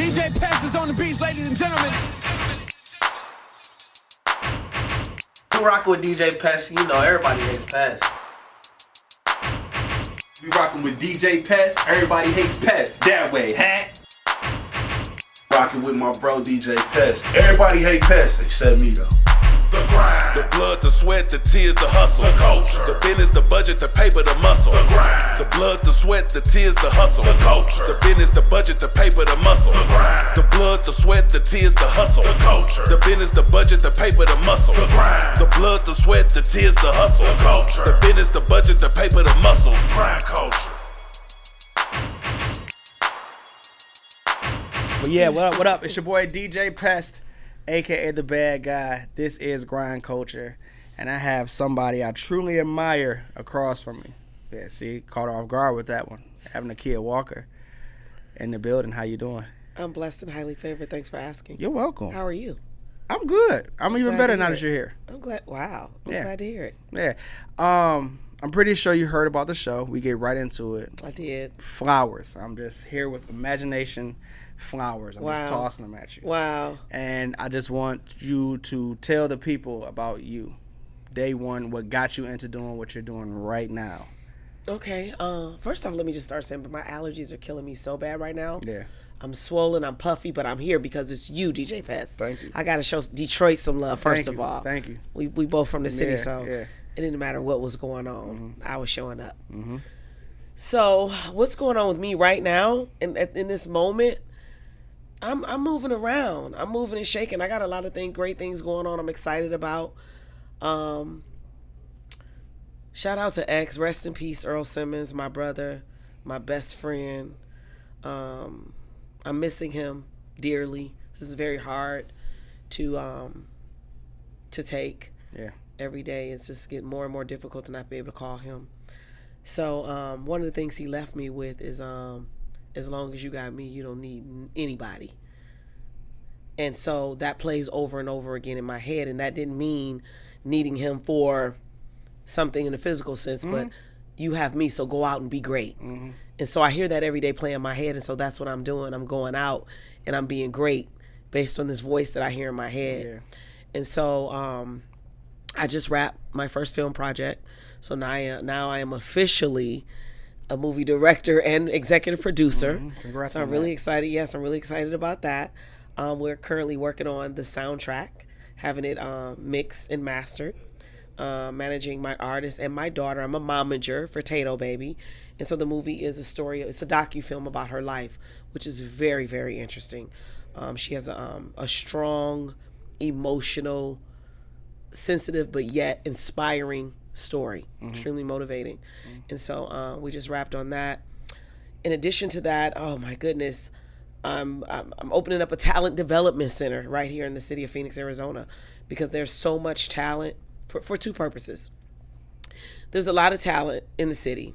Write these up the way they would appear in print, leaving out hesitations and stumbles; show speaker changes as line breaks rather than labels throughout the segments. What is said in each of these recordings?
DJ Pest is on the beats, ladies and gentlemen.
You rocking with DJ Pest, you know everybody hates Pest.
We rocking with DJ Pest, everybody hates Pest. That way, huh?
Rocking with my bro DJ Pest. Everybody hate Pest except me though.
The grind, the blood, the sweat, the tears, the hustle, the culture, the business, the budget, the paper, the muscle, the grind, the blood, the sweat, the tears, the hustle, the culture, the business, the budget, the paper, the muscle, the grind, the blood, the sweat, the tears, the hustle, the culture, the business, the budget, the paper, the muscle, the grind, the blood, the sweat, the tears, the hustle, the culture, the business, the budget, the paper, the muscle, grind culture.
Well, yeah, what up? It's your boy DJ Pest, aka the bad guy. This is Grind Culture, and I have somebody I truly admire across from me. Yeah, see, caught off guard with that one. Having Nakia Walker in the building. How you doing?
I'm blessed and highly favored. Thanks for asking.
You're welcome.
How are you?
I'm good. I'm even better now that you're here.
I'm glad. Wow. I'm glad to hear it.
Yeah. I'm pretty sure you heard about the show. We get right into it.
I did.
Flowers. I'm just here with imagination flowers. I'm just tossing them at you.
Wow.
And I just want you to tell the people about you. Day one, what got you into doing what you're doing right now.
Okay. First off, let me just start saying, but my allergies are killing me so bad right now.
Yeah.
I'm swollen, I'm puffy, but I'm here because it's you, DJ Pest.
Thank you.
I got to show Detroit some love, first of all.
Thank you.
We both from the city, so
yeah.
It didn't matter what was going on.
Mm-hmm.
I was showing up. Mm-hmm. So what's going on with me right now in this moment? I'm moving around. I'm moving and shaking. I got a lot of great things going on I'm excited about. Shout out to X. Rest in peace, Earl Simmons, my brother, my best friend. I'm missing him dearly. This is very hard to take.
Yeah.
Every day. It's just getting more and more difficult to not be able to call him. So one of the things he left me with is as long as you got me, you don't need anybody. And so that plays over and over again in my head. And that didn't mean needing him for something in a physical sense, but you have me, so go out and be great. Mm-hmm. And so I hear that every day play in my head. And so that's what I'm doing. I'm going out and I'm being great based on this voice that I hear in my head. Yeah. And so I just wrapped my first film project. So now I am officially a movie director and executive producer.
Congrats
so I'm really excited. Yes, I'm really excited about that. We're currently working on the soundtrack, having it mixed and mastered, managing my artist and my daughter. I'm a momager for Tato Baby. And so the movie is it's a docu-film about her life, which is very, very interesting. She has a strong, emotional, sensitive, but yet inspiring story. Extremely motivating. And so we just wrapped on that. In addition to that, oh my goodness, I'm opening up a talent development center right here in the city of Phoenix, Arizona, because there's so much talent for two purposes. There's a lot of talent in the city.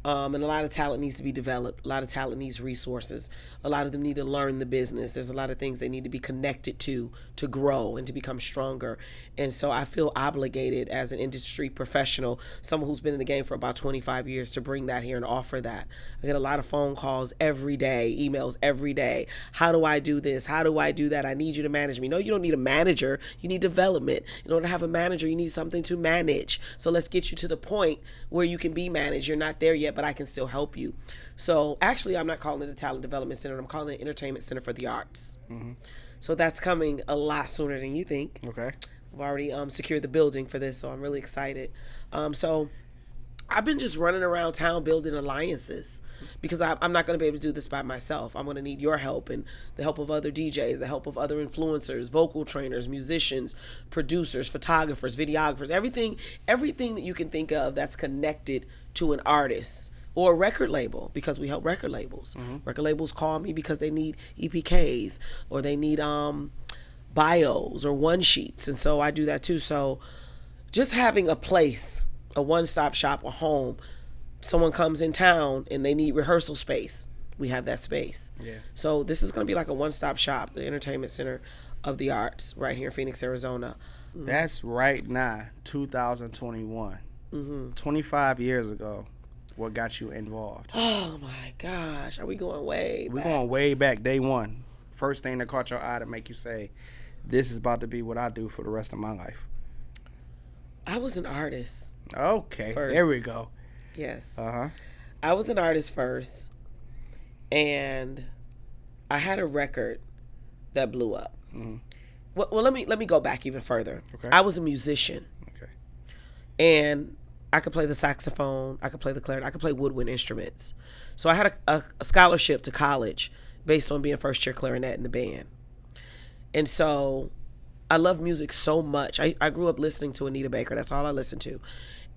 And a lot of talent needs to be developed. A lot of talent needs resources. A lot of them need to learn the business. There's a lot of things they need to be connected to grow and to become stronger. And so I feel obligated as an industry professional, someone who's been in the game for about 25 years, to bring that here and offer that. I get a lot of phone calls every day, emails every day. How do I do this? How do I do that? I need you to manage me. No, you don't need a manager. You need development. In order to have a manager, you need something to manage. So let's get you to the point where you can be managed. You're not there yet, but I can still help you. So actually, I'm not calling it a talent development center. I'm calling it an entertainment center for the arts. Mm-hmm. So that's coming a lot sooner than you think.
Okay.
I've already secured the building for this, so I'm really excited. So I've been just running around town building alliances because I'm not going to be able to do this by myself. I'm going to need your help and the help of other DJs, the help of other influencers, vocal trainers, musicians, producers, photographers, videographers, everything that you can think of that's connected to an artist or a record label, because we help record labels. Mm-hmm. Record labels call me because they need EPKs or they need bios or one sheets, and so I do that too. So just having a place, a one-stop shop, a home. Someone comes in town and they need rehearsal space, we have that space. Yeah. So this is going to be like a one-stop shop, the entertainment center of the arts right here in Phoenix, Arizona.
That's right now, 2021. 25 years ago. What got you involved?
Oh my gosh, are we going way back?
We're going way back, day one. first thing that caught your eye to make you say, this is about to be what I do for the rest of my life?
I was an artist.
Okay,
First.
there we go.
Yes.
Uh-huh.
I was an artist first, and I had a record that blew up.
Mm-hmm.
Well, let me go back even further.
Okay.
I was a musician,
Okay.
and I could play the saxophone, I could play the clarinet, I could play woodwind instruments. So I had a scholarship to college based on being first chair clarinet in the band. And so I love music so much. I grew up listening to Anita Baker. That's all I listened to.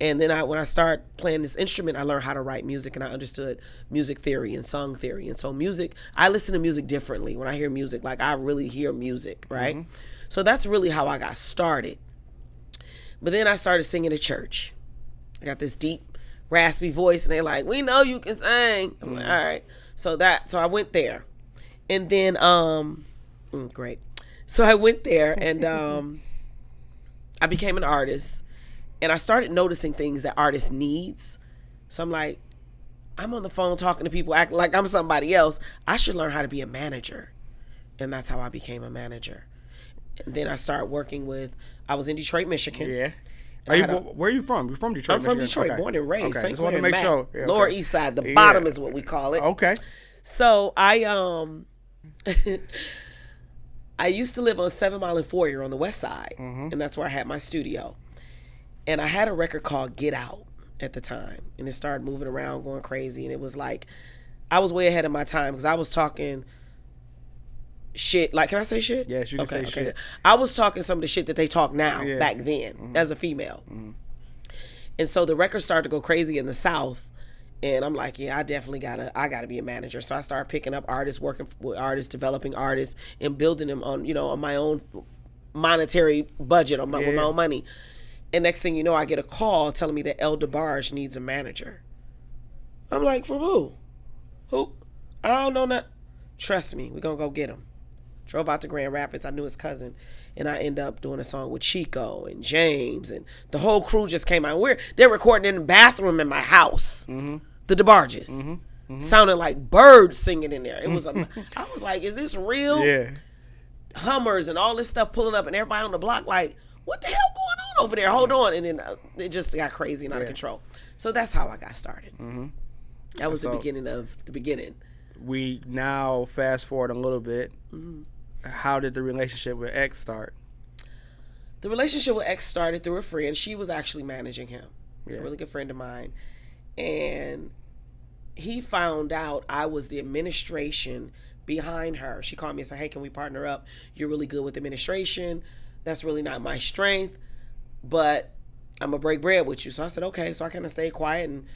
And then when I started playing this instrument, I learned how to write music, and I understood music theory and song theory. And so music, I listen to music differently. When I hear music, like I really hear music, right? Mm-hmm. So that's really how I got started. But then I started singing at church. I got this deep, raspy voice, and they're like, we know you can sing. I'm like, all right. So I went there. And then, great. So I went there, and I became an artist. And I started noticing things that artists needs. So I'm like, I'm on the phone talking to people, acting like I'm somebody else. I should learn how to be a manager. And that's how I became a manager. And then I started working I was in Detroit, Michigan.
Yeah. Where are you from? You're from Detroit,
I'm from
Michigan?
Detroit,
Okay.
born and raised.
Okay.
St.
Just want to
Clair
make
and
sure.
Mac.
Yeah,
Lower
okay.
East Side, the
Yeah.
bottom is what we call it.
Okay.
So I used to live on 7 Mile and Foyer on the west side. Mm-hmm. And that's where I had my studio. And I had a record called Get Out at the time. And it started moving around, going crazy. And it was like, I was way ahead of my time because I was talking shit. Like, can I say shit?
Yes, you can say shit.
I was talking some of the shit that they talk now back then as a female. Mm-hmm. And so the record started to go crazy in the South. And I'm like, yeah, I definitely gotta be a manager. So I started picking up artists, working with artists, developing artists, and building them on my own monetary budget, with my own money. And next thing you know, I get a call telling me that El DeBarge needs a manager. I'm like, from who? Who? I don't know that. Trust me, we're going to go get him. Drove out to Grand Rapids. I knew his cousin. And I ended up doing a song with Chico and James. And the whole crew just came out. They're recording in the bathroom in my house. Mm-hmm. The DeBarges. Mm-hmm. Mm-hmm. Sounding like birds singing in there. It was. I was like, is this real?
Yeah.
Hummers and all this stuff pulling up. And everybody on the block like, what the hell going on over there? Hold on. And then it just got crazy and out of control. So that's how I got started. Mm-hmm. That was the beginning of the beginning.
We now fast forward a little bit. Mm-hmm. How did the relationship with X start?
The relationship with X started through a friend. She was actually managing him.
Yeah.
A really good friend of mine. And he found out I was the administration behind her. She called me and said, hey, can we partner up? You're really good with administration. That's really not my strength, but I'm going to break bread with you. So I said, okay. So I kind of stayed quiet, and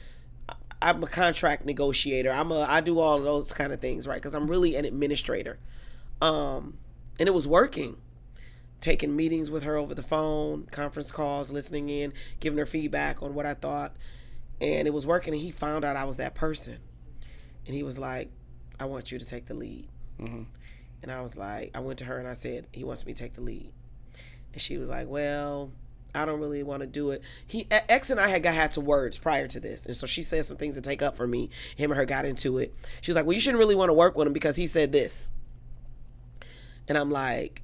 I'm a contract negotiator. I do all of those kind of things, right? Because I'm really an administrator. And it was working. Taking meetings with her over the phone, conference calls, listening in, giving her feedback on what I thought. And it was working, and he found out I was that person. And he was like, I want you to take the lead. Mm-hmm. And I was like, I went to her and I said, he wants me to take the lead. And she was like, well, I don't really want to do it. X and I had some words prior to this. And so she said some things to take up for me. Him and her got into it. She was like, well, you shouldn't really want to work with him because he said this. And I'm like,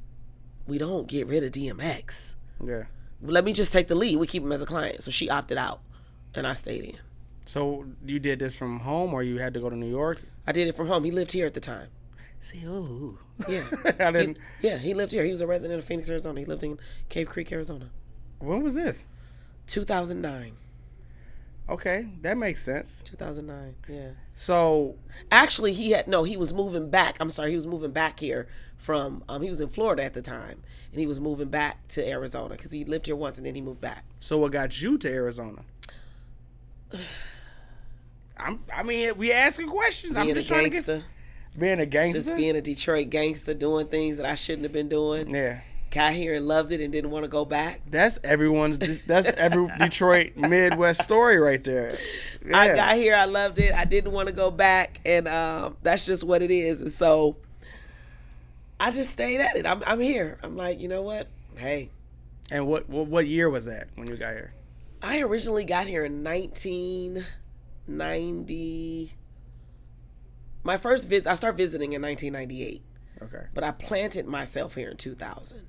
we don't get rid of DMX.
Yeah.
Let me just take the lead. We keep him as a client. So she opted out, and I stayed in.
So you did this from home, or you had to go to New York?
I did it from home. He lived here at the time.
See, ooh.
Yeah.
I didn't.
He lived here. He was a resident of Phoenix, Arizona. He lived in Cave Creek, Arizona.
When was this?
2009.
Okay, that makes sense.
2009, yeah.
So
actually, he was moving back. I'm sorry, he was moving back here from. He was in Florida at the time, and he was moving back to Arizona because he lived here once and then he moved back.
So what got you to Arizona? I mean, we asking questions.
Being
I'm just
a
trying
gangster.
to get. Being a gangster.
Just being a Detroit gangster, doing things that I shouldn't have been doing.
Yeah.
Got here and loved it and didn't want to go back.
That's every Detroit Midwest story right there. Yeah.
I got here, I loved it. I didn't want to go back, and that's just what it is. And so I just stayed at it. I'm here. I'm like, you know what? Hey.
And what year was that when you got here?
I originally got here in 1990. My first visit, I started visiting in 1998.
Okay.
But I planted myself here in 2000.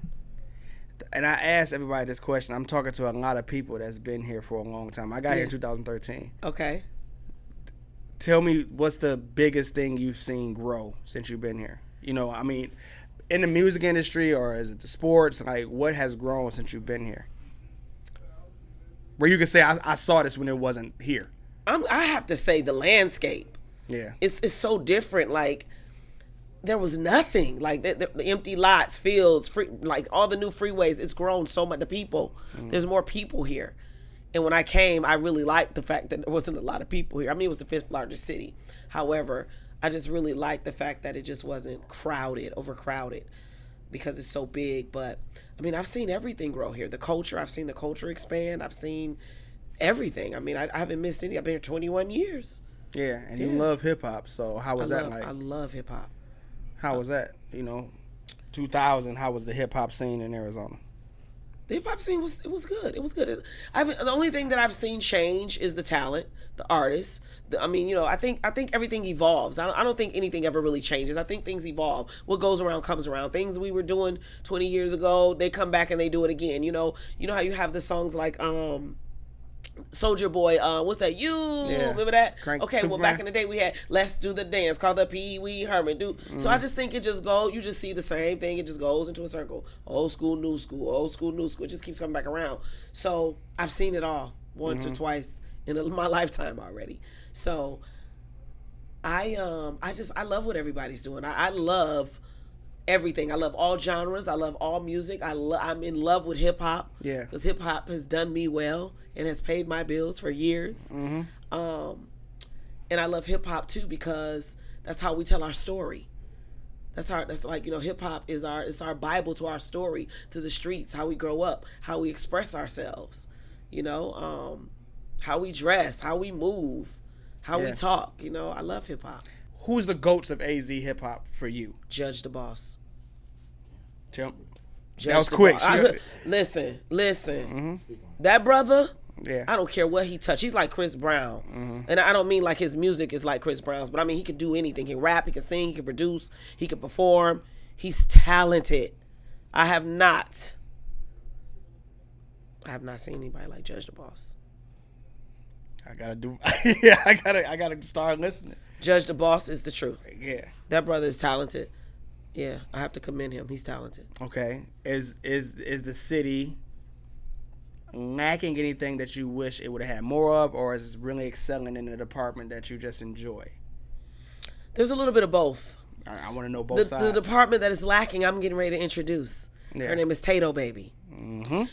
And I asked everybody this question. I'm talking to a lot of people that's been here for a long time. I got here in 2013.
Okay.
Tell me, what's the biggest thing you've seen grow since you've been here? You know, I mean, in the music industry, or is it the sports? Like, what has grown since you've been here? Where you can say, I saw this when it wasn't here.
I have to say the landscape.
Yeah.
It's so different. Like, there was nothing. Like, the empty lots, fields, free, like all the new freeways. It's grown so much. The people, there's more people here. And when I came, I really liked the fact that there wasn't a lot of people here. I mean, it was the 5th largest city. However, I just really liked the fact that it just wasn't overcrowded, because it's so big. But, I mean, I've seen everything grow here. The culture, I've seen the culture expand. I've seen everything. I mean, I haven't missed any. I've been here 21 years.
Yeah, and you love hip-hop, so how was that like?
I love hip-hop.
How was that? You know, 2000, how was the hip-hop scene in Arizona?
The hip-hop scene was good. It was good. The only thing that I've seen change is the talent, the artists. I mean, you know, I think everything evolves. I don't think anything ever really changes. I think things evolve. What goes around comes around. Things we were doing 20 years ago, they come back and they do it again. You know how you have the songs like Soulja Boy, what's that? Remember that? Okay, Superman. Well, back in the day we had Let's Do the Dance, called the Pee Wee Herman. So I just think it just goes, you just see the same thing, it just goes into a circle. Old school, new school, old school, new school. It just keeps coming back around. So I've seen it all once or twice in my lifetime already. So I love what everybody's doing. I love everything. I love all genres. I love all music. I'm in love with hip hop.
Yeah.
Because hip hop has done me well and has paid my bills for years. And I love hip hop too, because that's how we tell our story. That's like, you know, hip hop is our Bible to our story, to the streets, how we grow up, how we express ourselves, you know, how we dress, how we move, how we talk. You know, I love hip hop.
Who's the GOATs of AZ hip hop for you?
Judge the Boss.
Jump.
Judge
That was quick.
Listen. That brother,
yeah.
I don't care what he touched. He's like Chris Brown. And I don't mean like his music is like Chris Brown's, but I mean he can do anything. He can rap, he can sing, he can produce, he can perform. He's talented. I have not seen anybody like Judge the Boss.
I gotta start listening.
Judge the Boss is the truth.
Yeah.
That brother is talented. Yeah, I have to commend him. He's talented.
Okay. Is the city lacking anything that you wish it would have had more of, or is it really excelling in a department that you just enjoy?
There's a little bit of both.
I want to know both sides.
The department that is lacking, I'm getting ready to introduce. Yeah. Her name is Tato Baby.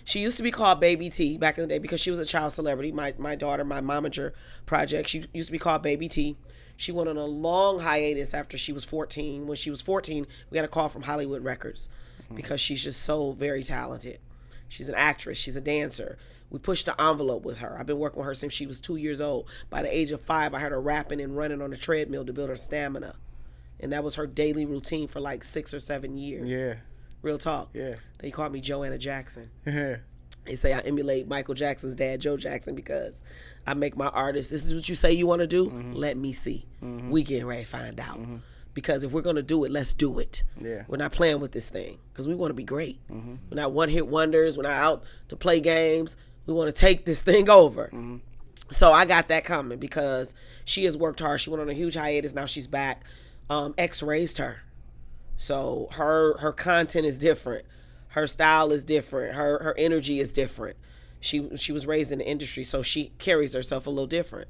She used to be called Baby T back in the day because she was a child celebrity. My daughter, my momager project, she used to be called Baby T. She went on a long hiatus after she was 14. When she was 14, we got a call from Hollywood Records because she's just so very talented. She's an actress. She's a dancer. We pushed the envelope with her. I've been working with her since she was 2 years old. By the age of 5, I had her rapping and running on a treadmill to build her stamina. And that was her daily routine for like 6 or 7 years.
Yeah.
Real talk.
Yeah.
They called me Joanna Jackson.
Yeah.
They say I emulate Michael Jackson's dad, Joe Jackson, because I make my artists, this is what you say you want to do? Let me see. We getting ready to find out. Because if we're going to do it, let's do it.
Yeah.
We're not playing with this thing because we want to be great. We're not one-hit wonders. We're not out to play games. We want to take this thing over. So I got that coming because she has worked hard. She went on a huge hiatus. Now she's back. X raised her. So her content is different. Her style is different. Her energy is different. She was raised in the industry, so she carries herself a little different.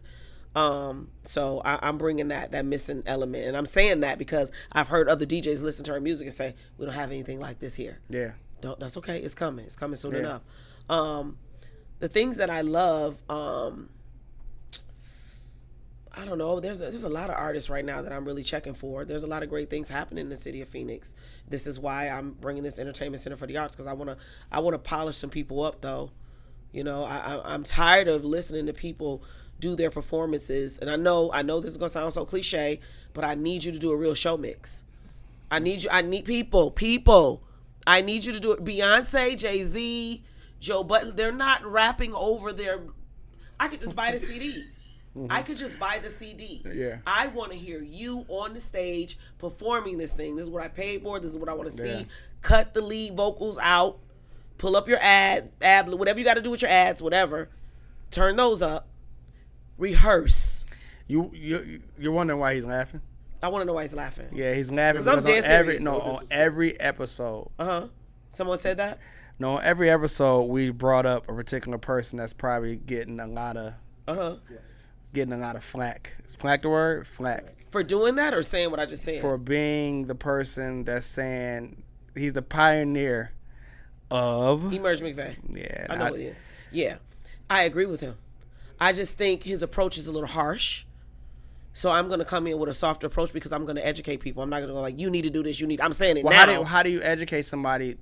So I'm bringing that missing element, and I'm saying that because I've heard other DJs listen to her music and say we don't have anything like this here.
Yeah,
that's okay. It's coming. It's coming soon enough. The things that I love. I don't know. There's a lot of artists right now that I'm really checking for. There's a lot of great things happening in the city of Phoenix. This is why I'm bringing this entertainment center for the arts, because I want to polish some people up though. You know, I'm tired of listening to people do their performances, and I know this is gonna sound so cliche, but I need you to do a real show mix. I need people. I need you to do it. Beyonce, Jay-Z, Joe Budden, they're not rapping over their. I could just buy the CD. I could just buy the CD.
Yeah.
I want to hear you on the stage performing this thing. This is what I paid for. This is what I want to see.
Yeah.
Cut the lead vocals out. Pull up your ad, whatever you got to do with your ads, whatever. Turn those up. Rehearse.
You're wondering why he's laughing?
I want to know why he's laughing.
Yeah, he's laughing
'Cause I'm
because
dead
on every episode.
Someone said that?
No, on every episode we brought up a particular person that's probably getting a lot of flack. Is flack the word? Flack.
For doing that or saying what I just said?
For being the person that's saying he's the pioneer of
Emerge McVeigh.
Yeah.
I know what it is. Yeah. I agree with him. I just think his approach is a little harsh. So I'm going to come in with a softer approach because I'm going to educate people. I'm not going to go like, you need to do this, I'm saying it now.
How do you educate somebody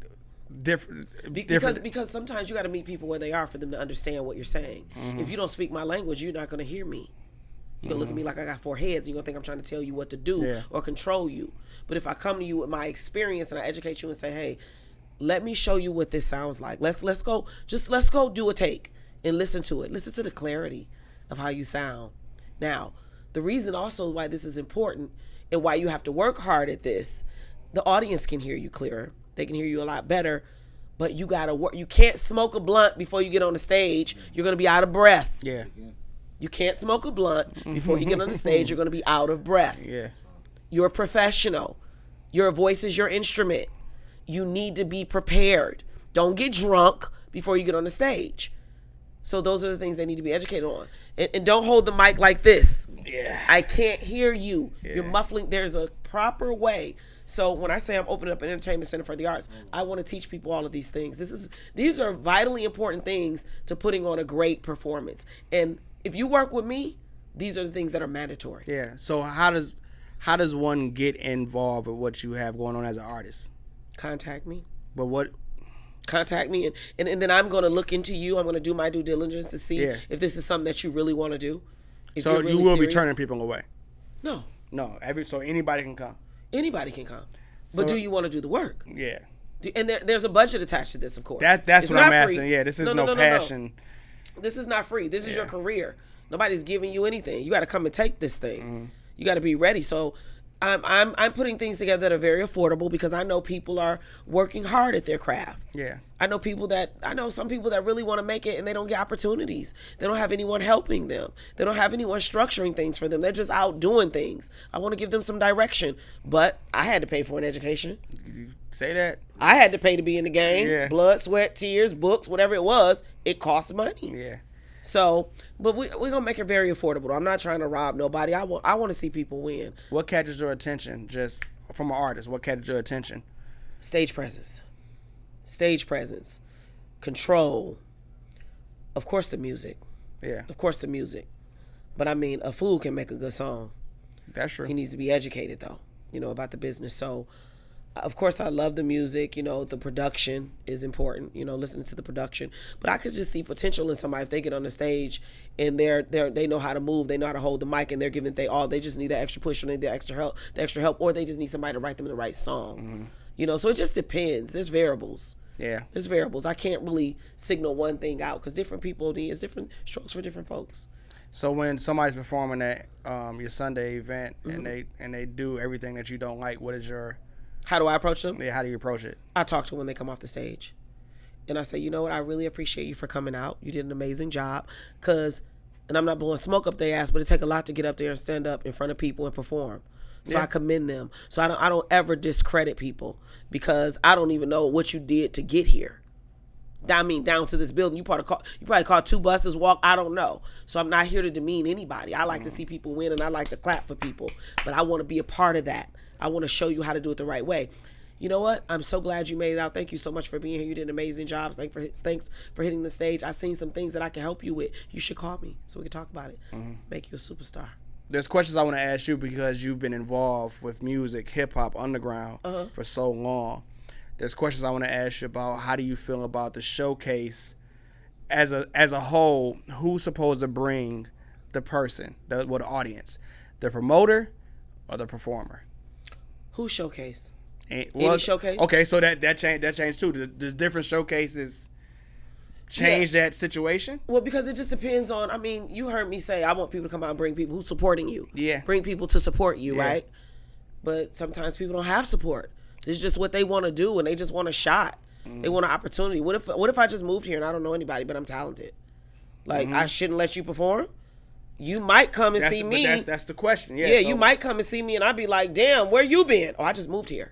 different?
Because sometimes you got to meet people where they are for them to understand what you're saying. If you don't speak my language, you're not going to hear me. You're going to look at me like I got 4 heads. You're going to think I'm trying to tell you what to do or control you. But if I come to you with my experience and I educate you and say, hey, let me show you what this sounds like. Let's go do a take and listen to it. Listen to the clarity of how you sound. Now, the reason also why this is important and why you have to work hard at this, the audience can hear you clearer. They can hear you a lot better, but you gotta work. You can't smoke a blunt before you get on the stage. You're gonna be out of breath.
Yeah.
You can't smoke a blunt before you get on the stage. You're gonna be out of breath.
Yeah.
You're a professional. Your voice is your instrument. You need to be prepared. Don't get drunk before you get on the stage. So those are the things they need to be educated on. And don't hold the mic like this.
Yeah.
I can't hear you.
Yeah.
You're muffling. There's a proper way. So when I say I'm opening up an entertainment center for the arts, I want to teach people all of these things. These are vitally important things to putting on a great performance. And if you work with me, these are the things that are mandatory.
Yeah. So how does one get involved with what you have going on as an artist?
Contact me.
But what?
Contact me, and then I'm going to look into you. I'm going to do my due diligence to see if this is something that you really want to do. If
So
you're really
you will be
serious.
turning people away?
No.
No. So anybody can come?
Anybody can come. But do you want to do the work?
Yeah.
And there's a budget attached to this, of course.
That's
It's
what I'm
not free.
asking. Yeah, this is no
No.
passion.
This is not free. This is your career. Nobody's giving you anything. You got to come and take this thing. You got to be ready. So I'm putting things together that are very affordable because I know people are working hard at their craft.
Yeah.
I know some people that really want to make it and they don't get opportunities. They don't have anyone helping them. They don't have anyone structuring things for them. They're just out doing things. I want to give them some direction, but I had to pay for an education.
Say that.
I had to pay to be in the game.
Yeah.
Blood, sweat, tears, books, whatever it was, it costs money.
Yeah.
So, but we're going to make it very affordable. I'm not trying to rob nobody. I want to see people win.
What catches your attention, just from an artist? What catches your attention?
Stage presence, control, of course the music.
Yeah.
Of course the music. But I mean, a fool can make a good song.
That's true.
He needs to be educated though, about the business. So, of course I love the music, the production is important, listening to the production. But I could just see potential in somebody if they get on the stage and they know how to move, they know how to hold the mic, and they're giving they just need that extra push or they need the extra help, or they just need somebody to write them the right song. So it just depends. There's variables.
Yeah.
There's variables. I can't really signal one thing out because different people need different strokes for different folks.
So when somebody's performing at your Sunday event and they do everything that you don't like,
how do I approach them?
Yeah, how do you approach it?
I talk to them when they come off the stage. And I say, you know what? I really appreciate you for coming out. You did an amazing job. And I'm not blowing smoke up their ass, but it takes a lot to get up there and stand up in front of people and perform. So I commend them. So I don't ever discredit people because I don't even know what you did to get here. I mean, down to this building, you probably caught 2 buses, walk. I don't know. So I'm not here to demean anybody. I like to see people win and I like to clap for people, but I want to be a part of that. I want to show you how to do it the right way. You know what? I'm so glad you made it out. Thank you so much for being here. You did an amazing job. Thanks for hitting the stage. I've seen some things that I can help you with. You should call me so we can talk about it. Make you a superstar.
There's questions I want to ask you because you've been involved with music, hip hop, underground for so long. There's questions I want to ask you about how do you feel about the showcase as a whole? Who's supposed to bring the person, the audience, the promoter or the performer?
Who showcase?
Any
showcase?
Okay, so that changed too. There's different showcases change that situation?
Well, because it just depends on, I mean, you heard me say I want people to come out and bring people who's supporting you.
Yeah.
Bring people to support you,
Yeah.
right? But sometimes people don't have support. It's just what they want to do, and they just want a shot. They want an opportunity. What if I just moved here and I don't know anybody, but I'm talented? Like, I shouldn't let you perform? You might come and see me.
That's the question. Yeah,
Yeah, you might come and see me, and I'd be like, damn, where you been? Oh, I just moved here.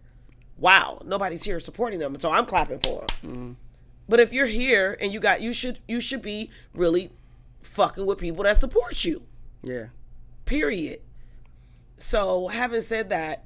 Wow, nobody's here supporting them, so I'm clapping for them. But if you're here and you should be really fucking with people that support you.
Yeah.
Period. So having said that,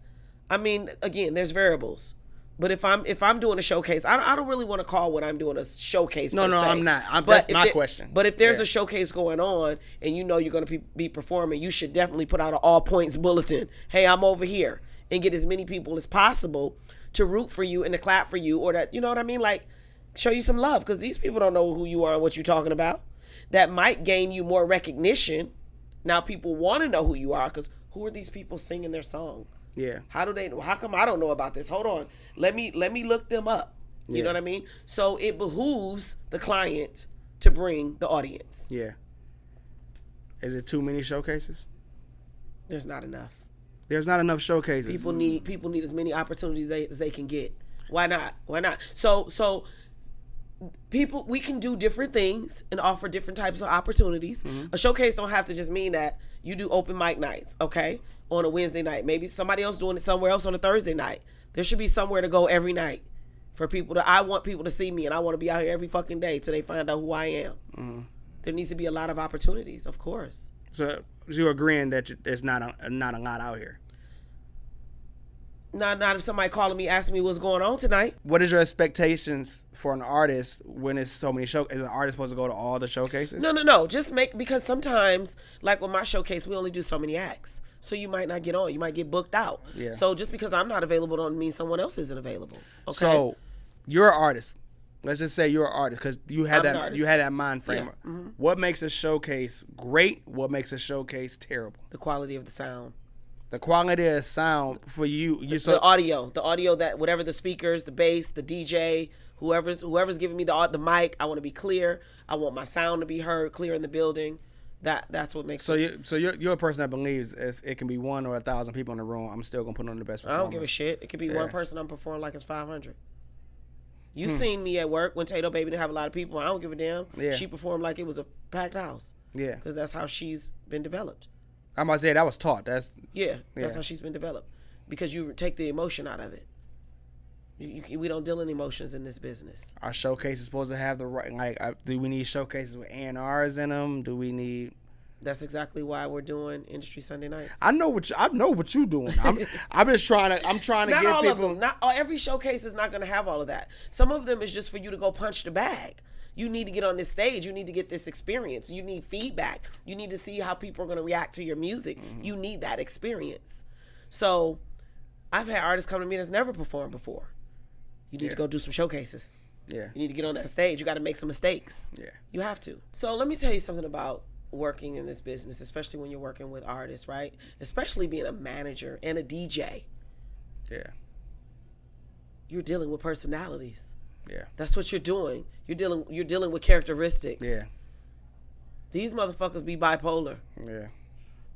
I mean, again, there's variables. But if I'm doing a showcase, I don't really want to call what I'm doing a showcase.
No,
per se.
I'm not. That's my question.
But if there's a showcase going on and you know you're going to be performing, you should definitely put out an all points bulletin. Hey, I'm over here, and get as many people as possible to root for you and to clap for you, or that, you know what I mean, like show you some love, because these people don't know who you are and what you're talking about. That might gain you more recognition. Now people want to know who you are, because who are these people singing their song?
Yeah.
How come I don't know about this? Hold on. Let me look them up. You know what I mean? So it behooves the client to bring the audience.
Yeah. Is it too many showcases?
There's not enough.
There's not enough showcases.
People need as many opportunities as they can get. Why not? So people, we can do different things and offer different types of opportunities. A showcase don't have to just mean that you do open mic nights, okay? On a Wednesday night. Maybe somebody else doing it somewhere else on a Thursday night. There should be somewhere to go every night for people I want people to see me, and I want to be out here every fucking day till they find out who I am. There needs to be a lot of opportunities, of course.
So you're agreeing that there's not a lot out here?
Not if somebody calling me asking me what's going on tonight.
What is your expectations for an artist when it's so many shows? Is an artist supposed to go to all the showcases?
No. Just because sometimes, like with my showcase, we only do so many acts. So you might not get on. You might get booked out.
Yeah.
So just because I'm not available don't mean someone else isn't available. Okay.
So you're an artist. Let's just say you're an artist, because you had
I'm
that mind frame.
Yeah.
What makes a showcase great? What makes a showcase terrible?
The quality of the sound.
The quality of sound for you.
The audio that whatever the speakers, the bass, the DJ, whoever's giving me the mic, I want to be clear. I want my sound to be heard clear in the building. That's what makes.
So you're a person that believes it can be 1 or 1,000 people in the room. I'm still gonna put on the best performance.
I don't give a shit. It could be one person I'm performing like it's 500. You seen me at work when Tato Baby didn't have a lot of people. I don't give a damn.
Yeah.
She performed like it was a packed house.
Yeah.
Because that's how she's been developed.
I'm about to say that was taught. That's
how she's been developed. Because you take the emotion out of it. We don't deal in emotions in this business.
Our showcase is supposed to have the right. Do we need showcases with A&Rs in them? Do we need?
That's exactly why we're doing Industry Sunday Nights.
I know what you're doing. I'm just trying to. I'm trying to
not
get
all
people.
Of them. Not every showcase is not going to have all of that. Some of them is just for you to go punch the bag. You need to get on this stage. You need to get this experience. You need feedback. You need to see how people are going to react to your music. You need that experience. So I've had artists come to me that's never performed before. You need to go do some showcases.
Yeah.
You need to get on that stage. You got to make some mistakes.
Yeah.
You have to. So let me tell you something about working in this business, especially when you're working with artists, right? Especially being a manager and a DJ.
Yeah.
You're dealing with personalities.
Yeah.
That's what you're doing. You're dealing with characteristics.
Yeah.
These motherfuckers be bipolar.
Yeah.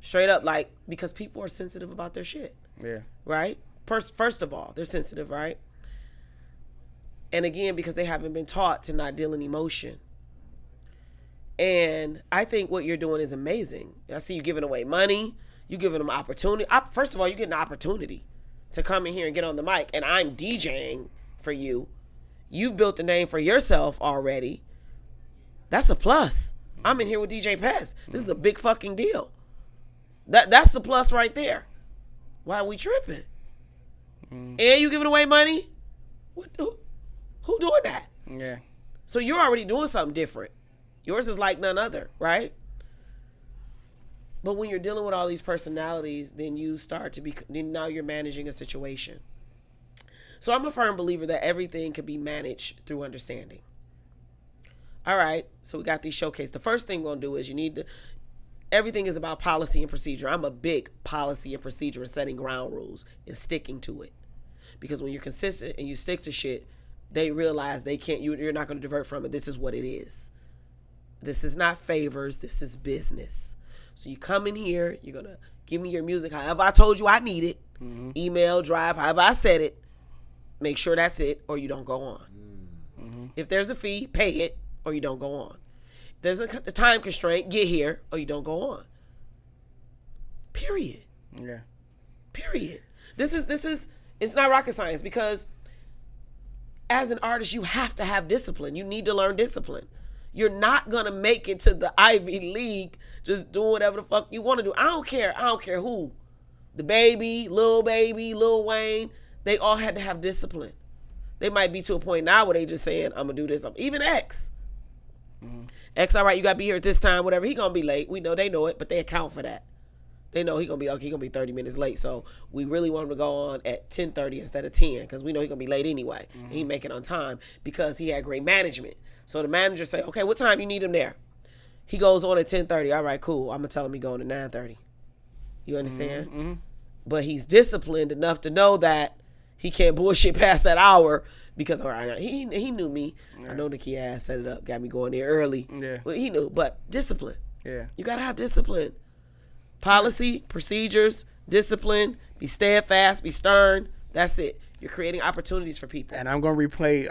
Straight up, like, because people are sensitive about their shit.
Yeah.
Right? First of all, they're sensitive, right? And again, because they haven't been taught to not deal in emotion. And I think what you're doing is amazing. I see you giving away money. You giving them opportunity. First of all, you're getting an opportunity to come in here and get on the mic. And I'm DJing for you. You've built a name for yourself already. That's a plus. I'm in here with DJ Pest. This is a big fucking deal. That's the plus right there. Why are we tripping? And you giving away money? Who doing that?
Yeah.
So you're already doing something different. Yours is like none other, right? But when you're dealing with all these personalities, then you start to then now you're managing a situation. So I'm a firm believer that everything can be managed through understanding. All right, so we got these showcase. The first thing we're going to do is everything is about policy and procedure. I'm a big policy and procedure and setting ground rules and sticking to it. Because when you're consistent and you stick to shit, they realize they can't. You're not going to divert from it. This is what it is. This is not favors. This is business. So you come in here. You're gonna give me your music however I told you I need it. Email, drive, however I said it. Make sure that's it, or you don't go on. If there's a fee, pay it, or you don't go on. If there's a time constraint, get here, or you don't go on. Period.
Yeah.
Period. This is it's not rocket science, because as an artist, you have to have discipline. You need to learn discipline. You're not gonna make it to the Ivy League just doing whatever the fuck you want to do. I don't care who. The Lil Wayne, they all had to have discipline. They might be to a point now where they just saying, I'm gonna do this. Even X. X, all right, you gotta be here at this time, whatever. He gonna be late. We know they know it, but they account for that. They know he gonna be 30 minutes late. So we really want him to go on at 10:30 instead of 10, because we know he's gonna be late anyway. He make it on time because he had great management. So the manager say, okay, what time you need him there? He goes on at 10:30. All right, cool. I'm gonna tell him he going at 9:30. You understand? But he's disciplined enough to know that he can't bullshit past that hour, because all right, he knew me. I know Nakia ass set it up, got me going there early.
Yeah.
But he knew. But discipline.
Yeah.
You gotta have discipline. Policy, procedures, discipline, be steadfast, be stern. That's it. You're creating opportunities for people.
And I'm gonna replay.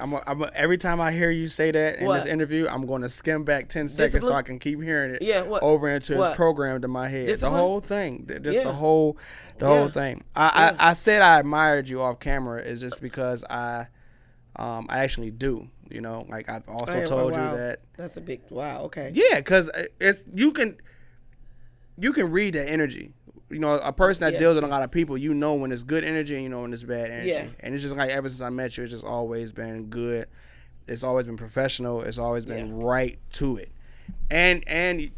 Every time I hear you say that in this interview, I'm gonna skim back 10 seconds so I can keep hearing it.
Yeah, what?
Over into
What?
it's programmed in my head.
Discipline?
The whole thing, just
Yeah.
the whole thing. I said I admired you off camera is just because I actually do. You know, like I also told you that.
That's a big wow. Okay.
Yeah, because it's you can read the energy. You know, a person that deals with a lot of people, you know when it's good energy and you know when it's bad energy.
Yeah.
And it's just like ever since I met you, it's just always been good. It's always been professional. It's always been right to it. And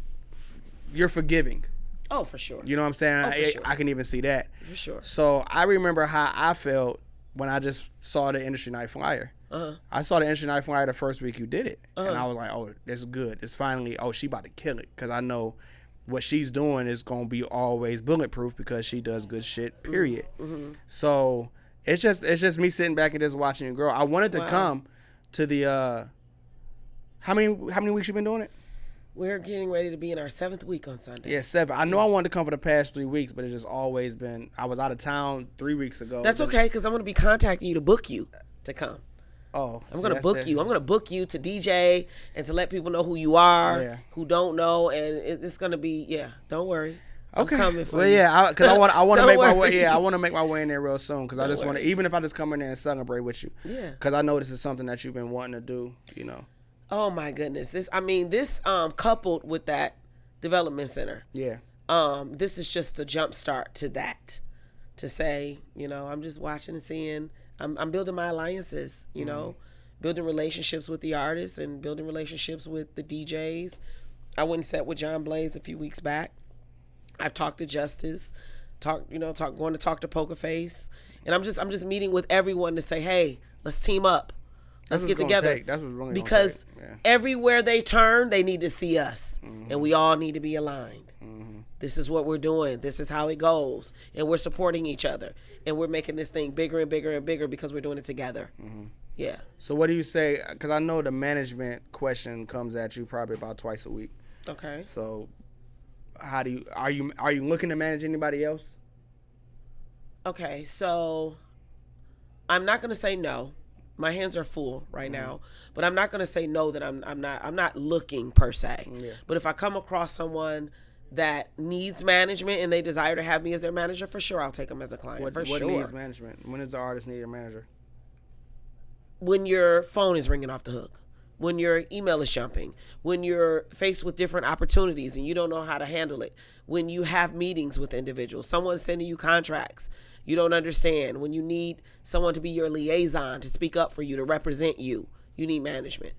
you're forgiving.
Oh, for sure.
You know what I'm saying?
Oh, for sure.
I can even see that.
For sure.
So I remember how I felt when I just saw the Industry Night Flyer. I saw the Industry Night Flyer the first week you did it. And I was like, oh, this is good. It's finally, she about to kill it. Because I know what she's doing is going to be always bulletproof because she does good shit, period. So it's just me sitting back and just watching you grow. I wanted to come to the, how many weeks you been doing it?
We're getting ready to be in our 7th week on Sunday.
Yeah, 7. I know I wanted to come for the past 3 weeks, but it's just always been, I was out of town 3 weeks ago.
That's okay, because I'm going to be contacting you to book you to come.
Oh,
I'm going to book you. I'm going to book you to DJ and to let people know who you are, who don't know, and it's going to be, don't worry.
Okay.
I'm coming for
well,
you.
yeah, because I want to make my way.
worry.
Yeah, I want to make my way in there real soon because I just want to,
worry.
even if I just come in there and celebrate with you.
Yeah.
Because I know this is something that you've been wanting to do. You know.
Oh my goodness! This coupled with that development center.
Yeah.
This is just a jump start to that. To say, I'm just watching and seeing. I'm building my alliances. You know, building relationships with the artists and building relationships with the DJs. I went and sat with John Blaze a few weeks back. I've talked to Justice, going to talk to Poker Face, and I'm just meeting with everyone to say, hey, let's team up. Let's get together.
That's what's really
because everywhere they turn, they need to see us, and we all need to be aligned. This is what we're doing. This is how it goes, and we're supporting each other, and we're making this thing bigger and bigger and bigger because we're doing it together. Yeah.
So what do you say? Because I know the management question comes at you probably about twice a week.
Okay.
So, are you looking to manage anybody else?
Okay, so I'm not gonna say no. My hands are full right now, but I'm not gonna say no that I'm not looking per se.
Yeah.
But if I come across someone that needs management and they desire to have me as their manager, for sure I'll take them as a client.
What
sure.
needs management? When does the artist need a manager?
When your phone is ringing off the hook, when your email is jumping, when you're faced with different opportunities and you don't know how to handle it, when you have meetings with individuals, someone's sending you contracts you don't understand, when you need someone to be your liaison, to speak up for you, to represent you, you need management.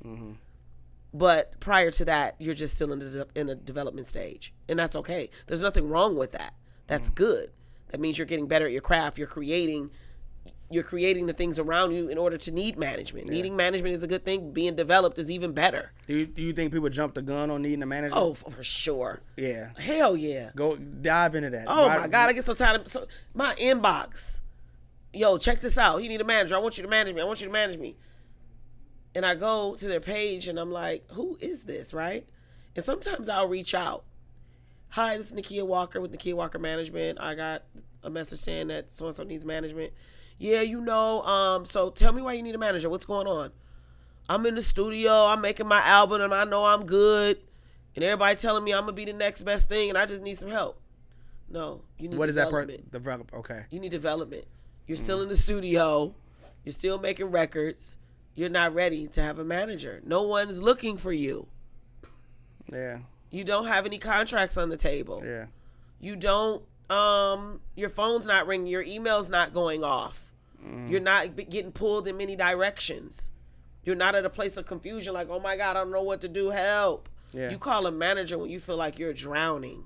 But prior to that, you're just still in a development stage, and that's okay. There's nothing wrong with that. That's good. That means you're getting better at your craft. You're creating the things around you in order to need management. Yeah. Needing management is a good thing. Being developed is even better.
Do you think people jump the gun on needing a manager?
Oh, for sure.
Yeah.
Hell yeah.
Go dive into that.
Oh my God, I get so tired of my inbox. Yo, check this out. You need a manager. I want you to manage me. And I go to their page and I'm like, who is this, right? And sometimes I'll reach out. Hi, this is Nakia Walker with Nakia Walker Management. I got a message saying that so-and-so needs management. Yeah, so tell me why you need a manager. What's going on? I'm in the studio. I'm making my album and I know I'm good. And everybody telling me I'm going to be the next best thing and I just need some help. No, you need
What is that
development.
Develop. Okay.
You need development. You're still in the studio. You're still making records. You're not ready to have a manager. No one's looking for you.
Yeah.
You don't have any contracts on the table.
Yeah.
You don't, your phone's not ringing. Your email's not going off. You're not getting pulled in many directions. You're not at a place of confusion like, oh my God, I don't know what to do. Help.
Yeah.
You call a manager when you feel like you're drowning.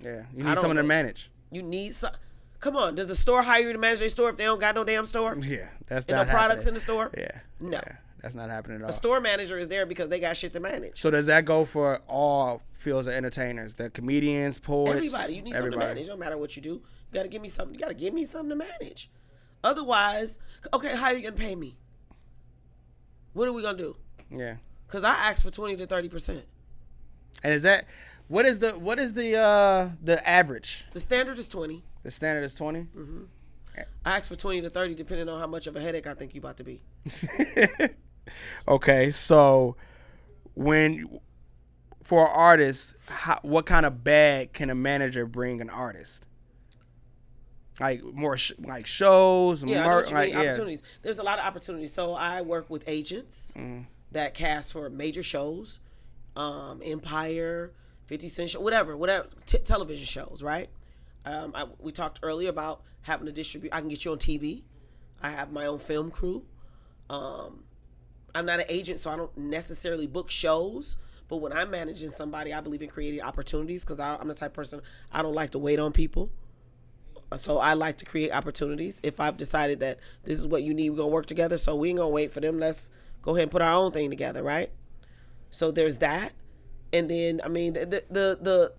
Yeah. You need someone to manage.
You need some. Come on. Does a store hire you to manage their store if they don't got no damn store?
Yeah. That's
and
not
no products
happening.
in the store?
Yeah.
No.
Yeah. That's not happening at all.
A store manager is there because they got shit to manage.
So does that go for all fields of entertainers? The comedians, poets?
Everybody. You need something to manage. No matter what you do. You got to give me something. You got to give me something to manage. Otherwise, okay, how are you going to pay me? What are we going to do?
Yeah.
Because I asked for 20 to 30%.
And is that, what is the average?
The standard is 20.
The standard is 20?
Mm-hmm. I asked for 20 to 30 depending on how much of a headache I think you about to be.
Okay, so for an artist, what kind of bag can a manager bring an artist? Like more like shows,
yeah, I know what you mean,
yeah.
opportunities. There's a lot of opportunities. So I work with agents that cast for major shows, Empire, 50 Cent Show, whatever, television shows, right? We talked earlier about having to distribute. I can get you on TV. I have my own film crew. I'm not an agent, so I don't necessarily book shows. But when I'm managing somebody, I believe in creating opportunities because I'm the type of person, I don't like to wait on people. So I like to create opportunities. If I've decided that this is what you need, we're going to work together. So we ain't going to wait for them. Let's go ahead and put our own thing together, right? So there's that. And then, I mean, the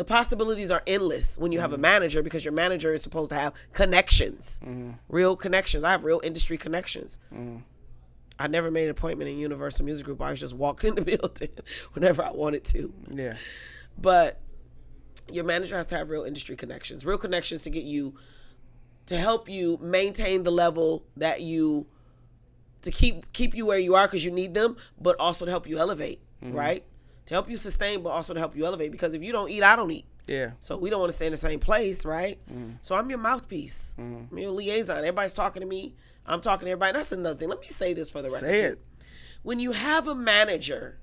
possibilities are endless when you have a manager because your manager is supposed to have connections, real connections. I have real industry connections. I never made an appointment in Universal Music Group. I just walked in the building whenever I wanted to. Yeah. But your manager has to have real industry connections, real connections to help you maintain the level that to keep you where you are because you need them, but also to help you elevate, right? To help you sustain, but also to help you elevate. Because if you don't eat, I don't eat. Yeah. So we don't want to stay in the same place, right? So I'm your mouthpiece. I'm your liaison. Everybody's talking to me. I'm talking to everybody. And that's another thing. Let me say this for the record.
Say it.
When you have a manager,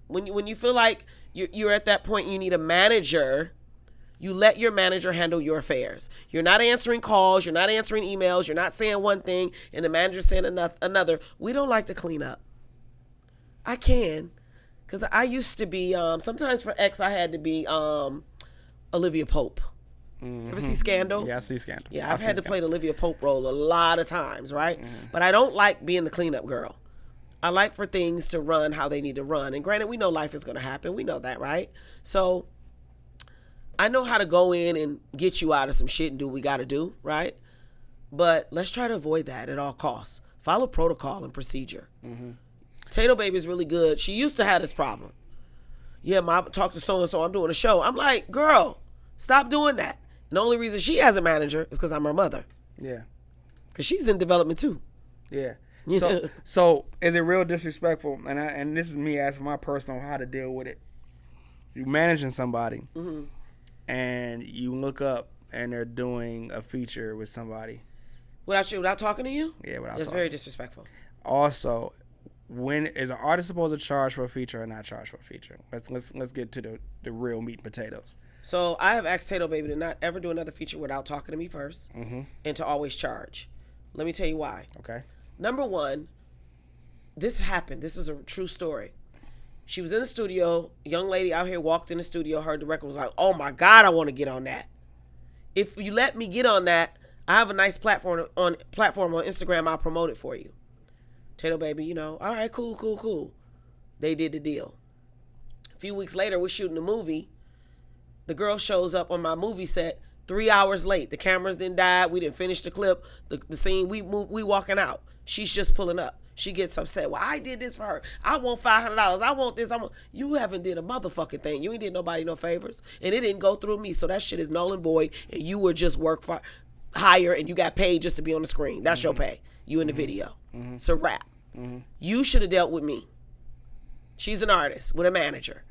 when you feel like you're at that point and you need a manager, you let your manager handle your affairs. You're not answering calls. You're not answering emails. You're not saying one thing and the manager's saying another. We don't like to clean up. I can. Because I used to be, sometimes for X, I had to be Olivia Pope. Ever see Scandal?
Yeah, I see Scandal.
Yeah, I've had to play the Olivia Pope role a lot of times, right? But I don't like being the cleanup girl. I like for things to run how they need to run. And granted, we know life is going to happen. We know that, right? So I know how to go in and get you out of some shit and do what we got to do, right? But let's try to avoid that at all costs. Follow protocol and procedure. Tato Baby is really good. She used to have this problem. Yeah, Mom talked to so-and-so. I'm doing a show. I'm like, girl, stop doing that. And the only reason she has a manager is because I'm her mother. Yeah. Because she's in development too.
Yeah. So is it real disrespectful? And this is me asking my personal how to deal with it. You managing somebody, and you look up and they're doing a feature with somebody.
Without talking to you?
Yeah, without
That's
talking.
very disrespectful.
Also, when is an artist supposed to charge for a feature or not charge for a feature? Let's get to the real meat and potatoes.
So I have asked Tato Baby to not ever do another feature without talking to me first, and to always charge. Let me tell you why. Okay. Number one, this happened. This is a true story. She was in the studio. A young lady out here walked in the studio, heard the record, was like, oh my God, I want to get on that. If you let me get on that, I have a nice platform on Instagram. I'll promote it for you. Tato Baby, all right, cool. They did the deal. A few weeks later, we're shooting a movie. The girl shows up on my movie set 3 hours late. The cameras didn't die. We didn't finish the clip. The scene, we walking out. She's just pulling up. She gets upset. Well, I did this for her. I want $500. I want this. You haven't did a motherfucking thing. You ain't did nobody no favors. And it didn't go through me. So that shit is null and void. And you were just work for hire and you got paid just to be on the screen. That's your pay. You in the video. It's a wrap. You should have dealt with me. She's an artist with a manager.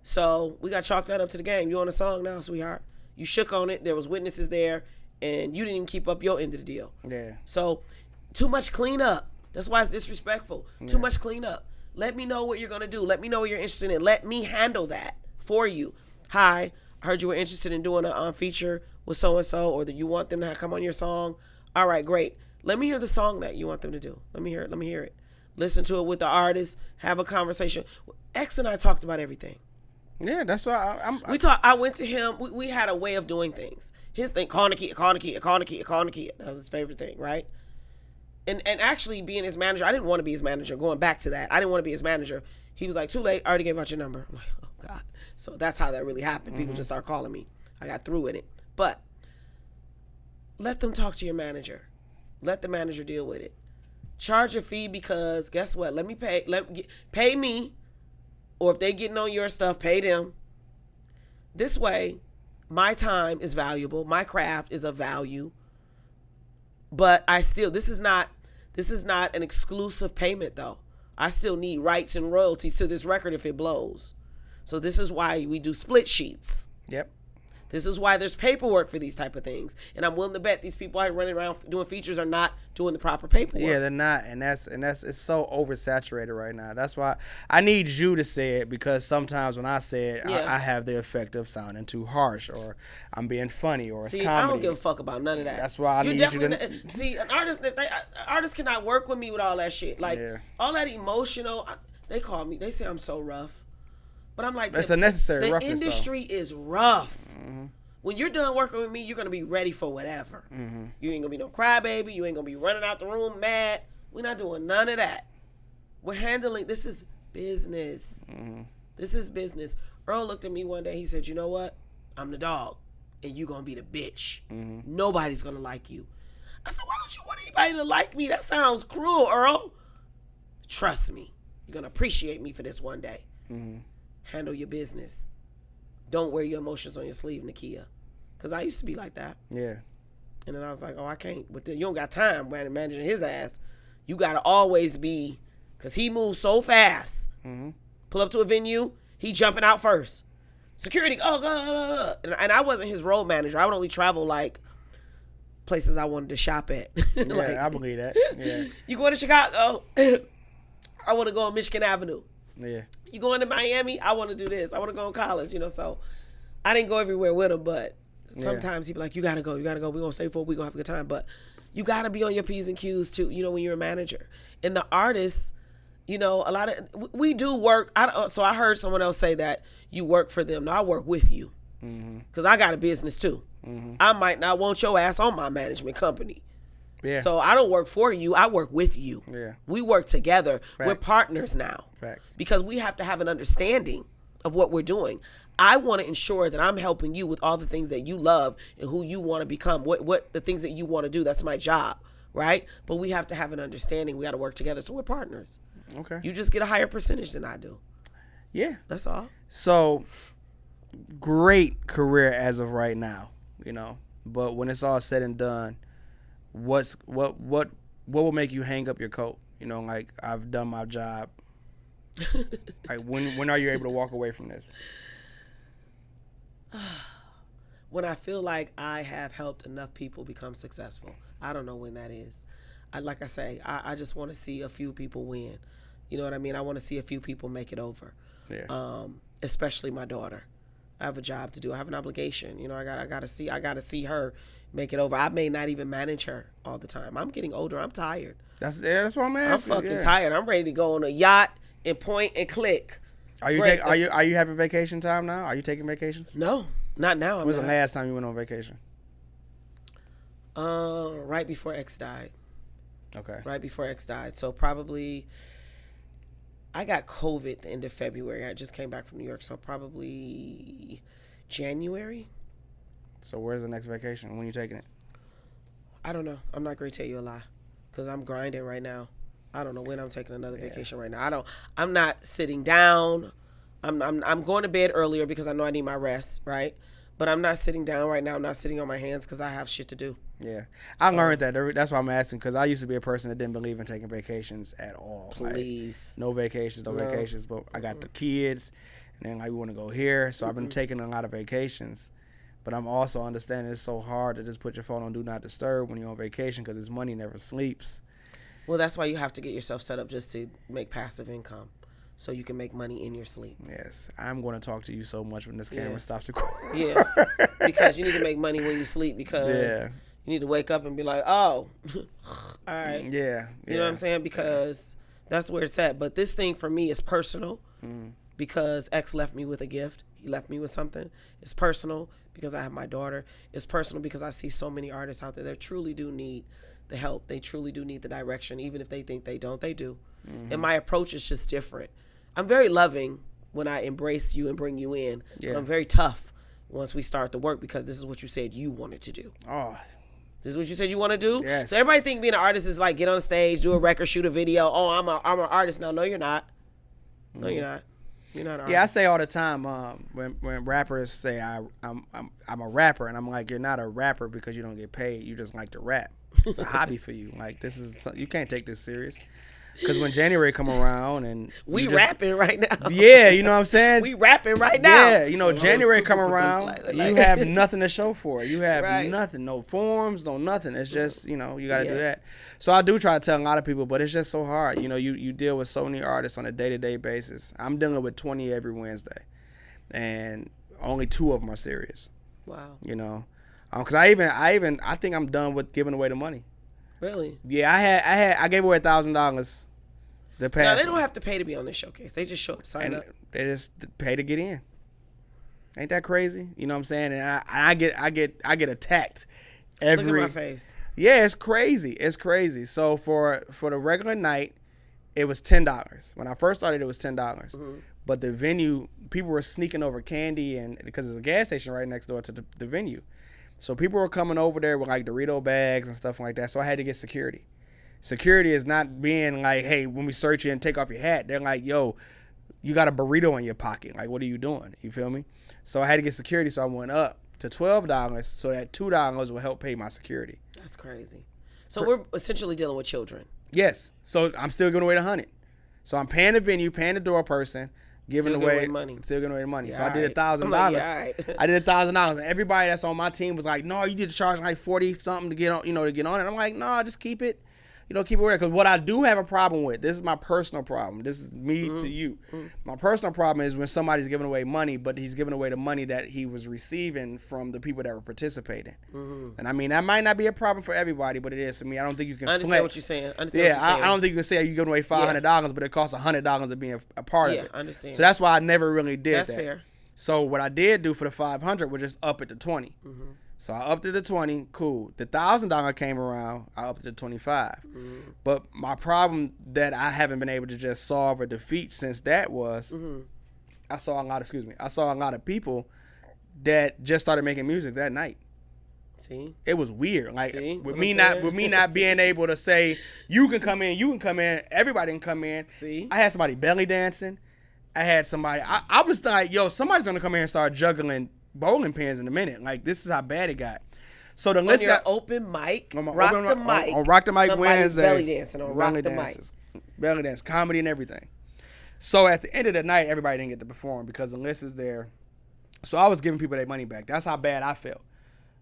So we got to chalk that up to the game. You on a song now, sweetheart. You shook on it. There was witnesses there. And you didn't even keep up your end of the deal. Yeah. So too much cleanup. That's why it's disrespectful. Yeah. Too much cleanup. Let me know what you're going to do. Let me know what you're interested in. Let me handle that for you. Hi, I heard you were interested in doing a feature with so-and-so, or that you want them to come on your song. All right, great. Let me hear the song that you want them to do. Let me hear it. Let me hear it. Listen to it with the artist. Have a conversation. X and I talked about everything.
Yeah, that's why
I went to him. We had a way of doing things. His thing, call Nakia. That was his favorite thing, right? And actually being his manager, I didn't want to be his manager. Going back to that, I didn't want to be his manager. He was like, too late. I already gave out your number. I'm like, oh, God. So that's how that really happened. People just start calling me. I got through with it. But let them talk to your manager. Let the manager deal with it. Charge a fee because guess what? Pay me. Or if they getting on your stuff, pay them. This way, my time is valuable. My craft is of value. But this is not an exclusive payment though. I still need rights and royalties to this record if it blows. So this is why we do split sheets. Yep. This is why there's paperwork for these type of things. And I'm willing to bet these people out running around doing features are not doing the proper paperwork.
Yeah, they're not. And that's it's so oversaturated right now. That's why I need you to say it, because sometimes when I say it, I have the effect of sounding too harsh, or I'm being funny, or it's comedy.
I don't give a fuck about none of that.
That's why I need you to...
See, an artist cannot work with me with all that shit. Like, all that emotional... They call me. They say I'm so rough. But I'm like,
that's a necessary roughness.
The industry is rough. Mm-hmm. When you're done working with me, you're going to be ready for whatever. Mm-hmm. You ain't going to be no crybaby. You ain't going to be running out the room mad. We're not doing none of that. We're handling, this is business. Mm-hmm. This is business. Earl looked at me one day. He said, you know what? I'm the dog, and you going to be the bitch. Mm-hmm. Nobody's going to like you. I said, why don't you want anybody to like me? That sounds cruel, Earl. Trust me. You're going to appreciate me for this one day. Mm-hmm. Handle your business. Don't wear your emotions on your sleeve, Nakia. Because I used to be like that. Yeah. And then I was like, oh, I can't. But then you don't got time managing his ass. You got to always be, because he moves so fast. Mm-hmm. Pull up to a venue, he jumping out first. Security, and I wasn't his road manager. I would only travel like places I wanted to shop at.
Yeah, I believe that. Yeah.
You going to Chicago? I want to go on Michigan Avenue. Yeah. You going to Miami? I want to do this. I want to go to college, so I didn't go everywhere with him, but sometimes he'd be like, you got to go. We're going to stay for a week. We're going to have a good time. But you got to be on your P's and Q's too, when you're a manager. And the artists, a lot of, we do work. So I heard someone else say that you work for them. No, I work with you because I got a business too. Mm-hmm. I might not want your ass on my management company. Yeah. So I don't work for you. I work with you. Yeah. We work together. Facts. We're partners now. Facts. Because we have to have an understanding of what we're doing. I want to ensure that I'm helping you with all the things that you love and who you want to become. What the things that you want to do. That's my job, right? But we have to have an understanding. We got to work together. So we're partners. Okay. You just get a higher percentage than I do. Yeah. That's all.
So great career as of right now, But when it's all said and done, what will make you hang up your coat? Like, I've done my job. Like, when are you able to walk away from this?
When I feel like I have helped enough people become successful. I don't know when that is. Like I say, I just want to see a few people win. You know what I mean? I want to see a few people make it over. Yeah. Especially my daughter. I have a job to do. I have an obligation. I gotta see her make it over. I may not even manage her all the time. I'm getting older. I'm tired.
That's what I'm asking.
I'm fucking tired. I'm ready to go on a yacht and point and click.
Are you having vacation time now? Are you taking vacations?
No, not now.
When was the last time you went on vacation?
Right before X died.
Okay.
Right before X died. So probably I got COVID the end of February. I just came back from New York, so probably January.
So where's the next vacation? When are you taking it?
I don't know. I'm not going to tell you a lie because I'm grinding right now. I don't know when I'm taking another vacation right now. I'm not sitting down. I'm going to bed earlier because I know I need my rest, right? But I'm not sitting down right now. I'm not sitting on my hands because I have shit to do.
Yeah. I learned that. That's why I'm asking, because I used to be a person that didn't believe in taking vacations at all.
Please.
Like, no vacations. But I got the kids, and then, like, we want to go here. So I've been taking a lot of vacations. But I'm also understanding it's so hard to just put your phone on Do Not Disturb when you're on vacation because this money never sleeps.
Well, that's why you have to get yourself set up just to make passive income so you can make money in your sleep.
Yes. I'm going to talk to you so much when this camera stops recording.
Yeah. Because you need to make money when you sleep because you need to wake up and be like, oh, all right.
Yeah.
You know what I'm saying? Because that's where it's at. But this thing for me is personal because X left me with a gift. He left me with something. It's personal because I have my daughter. It's personal because I see so many artists out there that truly do need the help. They truly do need the direction. Even if they think they don't, they do. And my approach is just different. I'm very loving when I embrace you and bring you in.
Yeah.
But I'm very tough once we start the work because this is what you said you wanted to do.
Oh,
this is what you said you want to do?
Yes.
So everybody think being an artist is like get on stage, do a record, shoot a video. Oh, I'm an artist now. No, you're not. No, you're not. You're not an artist.
Yeah, I say all the time when rappers say I'm a rapper, and I'm like, you're not a rapper because you don't get paid. You just like to rap. It's a hobby for you. Like, this is, you can't take this serious. Because when January come around and
we rapping right now.
Yeah, you know what I'm saying?
We rapping right now.
Yeah, you know, January come around, you have nothing to show for it. You have
Right.
nothing, no forms, no nothing. It's just, you know, you got to do that. So I do try to tell a lot of people, but it's just so hard. You know, you deal with so many artists on a day-to-day basis. I'm dealing with 20 every Wednesday, and only 2 of them are serious.
Wow.
You know, because I think I'm done with giving away the money.
Really?
Yeah, I gave away $1,000 the past.
Now they don't have to pay to be on this showcase. They just show up, sign up.
They just pay to get in. Ain't that crazy? You know what I'm saying? And I get attacked every.
Look at my face.
Yeah, it's crazy. It's crazy. So for the regular night, it was $10. When I first started, it was $10. But the venue, people were sneaking over candy, and because there's a gas station right next door to the venue. So people were coming over there with like Dorito bags and stuff like that. So I had to get security. Security is not being like, hey, when we search you and take off your hat. They're like, yo, you got a burrito in your pocket. Like, what are you doing? You feel me? So I had to get security. So I went up to $12 so that $2 will help pay my security.
That's crazy. So we're essentially dealing with children.
Yes. So I'm still giving away the $100. So I'm paying the venue, paying the door person, giving away money. Still giving away money.
Yeah,
so I did $1,000.
like, yeah, right.
I did $1,000, and everybody that's on my team was like, "No, you need to charge like 40 something to get on, to get on it." I'm like, "No, just keep it, keep it real." Because what I do have a problem with, this is my personal problem. This is me to you. My personal problem is when somebody's giving away money, but he's giving away the money that he was receiving from the people that were participating. And I mean, that might not be a problem for everybody, but it is for me. I don't think you can.
I understand
flex.
what you're saying.
I don't think you can say you're giving away $500, but it costs $100 to be a part of it.
I understand.
So that's why I never really did that.
That's fair.
So what I did do for the $500 was just up it to 20. So I upped it to 20. Cool. The $1,000 came around. I upped it to 25. But my problem that I haven't been able to just solve or defeat since that was, I saw a lot of people that just started making music that night.
See?
It was weird. Like with me
saying?
not being able to say you can come in, everybody can come in.
See?
I had somebody belly dancing. I had somebody. I was like, yo, somebody's gonna come here and start juggling bowling pins in a minute. Like, this is how bad it got. So the list got
open mic.
on
Rock the mic.
On Rock the Mic
Somebody's
Wednesday.
belly dancing on Rock the Mic.
Belly dance, comedy and everything. So at the end of the night, everybody didn't get to perform because the list is there. So I was giving people their money back. That's how bad I felt.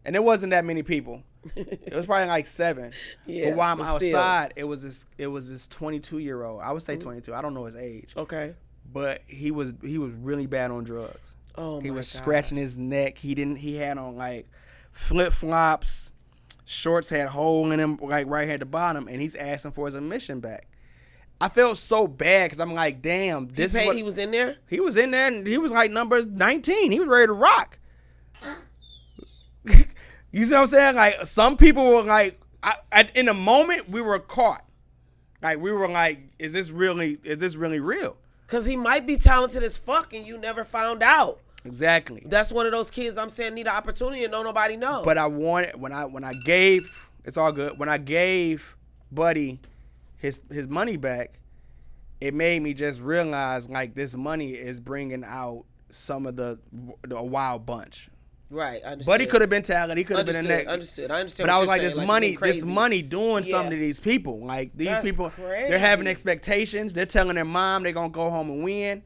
And there wasn't that many people. It was probably like 7. But while I'm outside, it was this 22-year-old. I would say 22. I don't know his age.
Okay.
But he was really bad on drugs.
Oh my
He was
gosh.
scratching his neck. He had on like flip-flops. Shorts had hole in them, like right here at the bottom, and he's asking for his admission back. I felt so bad because I'm like, damn, this is what
he was in there?
He was in there, and he was like number 19. He was ready to rock. You see what I'm saying? Like, some people were like, in a moment, we were caught. Like, we were like, is this really real?
Because he might be talented as fuck and you never found out.
Exactly.
That's one of those kids I'm saying need an opportunity and don't nobody know.
But I wanted, when I gave, it's all good. When I gave Buddy his money back, it made me just realize like this money is bringing out some of the wild bunch.
Right, I understand.
But he could have been talented. He could have been a neck.
Understood. I understand.
But
what
I was
you're
like,
saying.
this money doing something to these people. Like these
That's
people,
crazy.
they're having expectations. They're telling their mom they're gonna go home and win,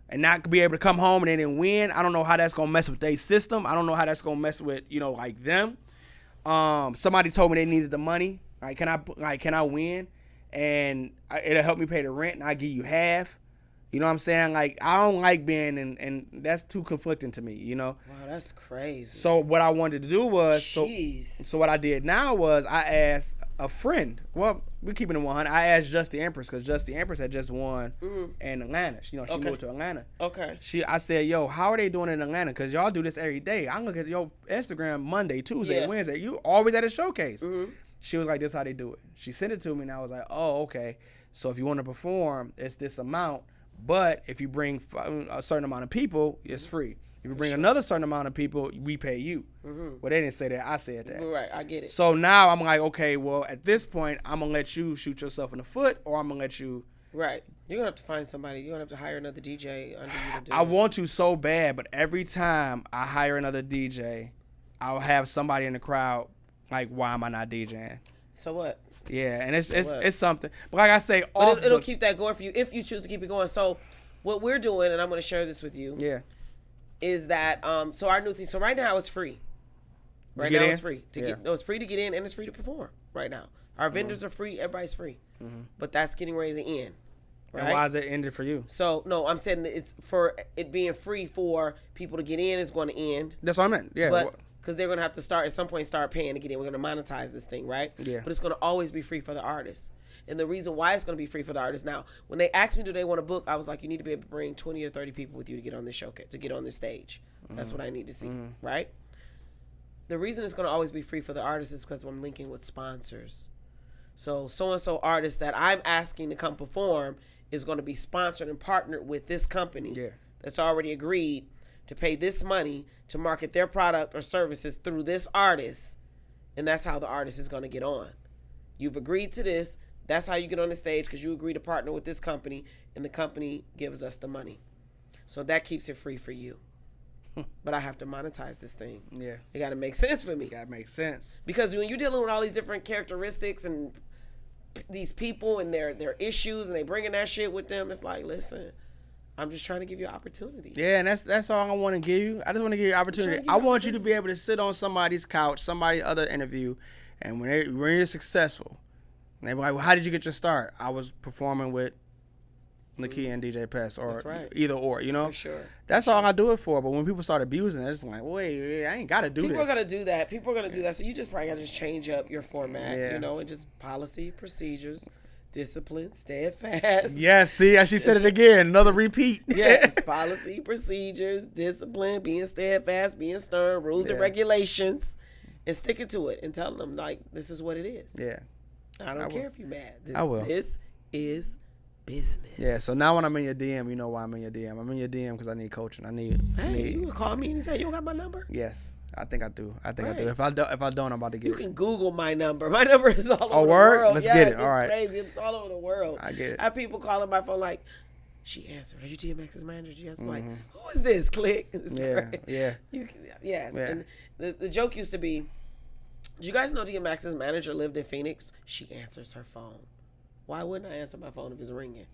and not be able to come home and they didn't win. I don't know how that's gonna mess with their system. I don't know how that's gonna mess with like them. Somebody told me they needed the money. Like, can I win? And it'll help me pay the rent, and I give you half. You know what I'm saying? Like, I don't like being and that's too conflicting to me,
Wow, that's crazy.
So what I wanted to do was,
Jeez.
so what I did now was I asked a friend. Well, we're keeping it 100. I asked Just the Empress because Just the Empress had just won in Atlanta. She moved to Atlanta.
Okay.
I said, yo, how are they doing in Atlanta? Because y'all do this every day. I look at your Instagram Monday, Tuesday, Wednesday. You always at a showcase. She was like, this is how they do it. She sent it to me, and I was like, oh, okay. So if you want to perform, it's this amount. But if you bring a certain amount of people, it's free. If you bring another certain amount of people, we pay you. Well, they didn't say that. I said that.
Right, I get it.
So now I'm like, okay, well, at this point, I'm going to let you shoot yourself in the foot, or I'm going to let you...
Right. You're going to have to find somebody. You're going to have to hire another DJ under you to do
I
it.
want to so bad, but every time I hire another DJ, I'll have somebody in the crowd like, why am I not DJing?
So what?
Yeah, and it's something. But like I say,
but it'll keep that going for you if you choose to keep it going. So what we're doing, and I'm going to share this with you, is that so our new thing. So right now it's free. Right now it's free it's free to get in, and it's free to perform. Right now, our vendors are free. Everybody's free, but that's getting ready to end. Right?
And why is it ended for you?
So no, I'm saying that it's for it being free for people to get in is going to end.
That's what I meant. Yeah.
But because they're going to have to start paying to get in. We're going to monetize this thing, right?
Yeah.
But it's going to always be free for the artists. And the reason why it's going to be free for the artists, now, when they asked me, do they want to book, I was like, you need to be able to bring 20 or 30 people with you to get on this showcase, to get on this stage. That's what I need to see, right? The reason it's going to always be free for the artists is because I'm linking with sponsors. So-and-so artist that I'm asking to come perform is going to be sponsored and partnered with this company that's already agreed to pay this money to market their product or services through this artist, and that's how the artist is going to get on. You've agreed to this. That's how you get on the stage because you agree to partner with this company, and the company gives us the money. So that keeps it free for you. But I have to monetize this thing.
Yeah.
It got to make sense for me.
It got to make sense.
Because when you're dealing with all these different characteristics and these people and their issues, and they bringing that shit with them, it's like, listen, I'm just trying to give you opportunity. Yeah, and that's all I want to give you. I just want to give you opportunity. I want you to be able to sit on somebody's couch, somebody's other interview, and when you're successful, and they be like, well, how did you get your start? I was performing with Nakia and DJ Pest, or either or, For sure.
That's all I do it for. But when people start abusing it, it's like, wait, I ain't got to do this.
People are going to do that. People are going to do that. So you just probably got to just change up your format, and just policy, procedures, discipline, steadfast.
Yes, see, she said it again. Another repeat.
Yes, policy, procedures, discipline, being steadfast, being stern, rules and regulations, and sticking to it and telling them, like, this is what it is.
Yeah.
I don't care if you're mad.
I will.
This is business.
Yeah, so now when I'm in your DM, you know why I'm in your DM. I'm in your DM because I need coaching. You
can call me anytime. You don't got my number?
Yes. I think I do. I do. If I don't, I'm about to get it.
You can Google my number. My number is all over the
word?
world.
Let's get it. All right.
It's crazy. It's all over the world.
I get it.
I have people calling my phone like, she answered. Are you DMX's manager? Yes. I'm like, who is this? Click. It's crazy.
Yeah.
Yes.
Yeah.
And the joke used to be, do you guys know DMX's manager lived in Phoenix? She answers her phone. Why wouldn't I answer my phone if it's ringing?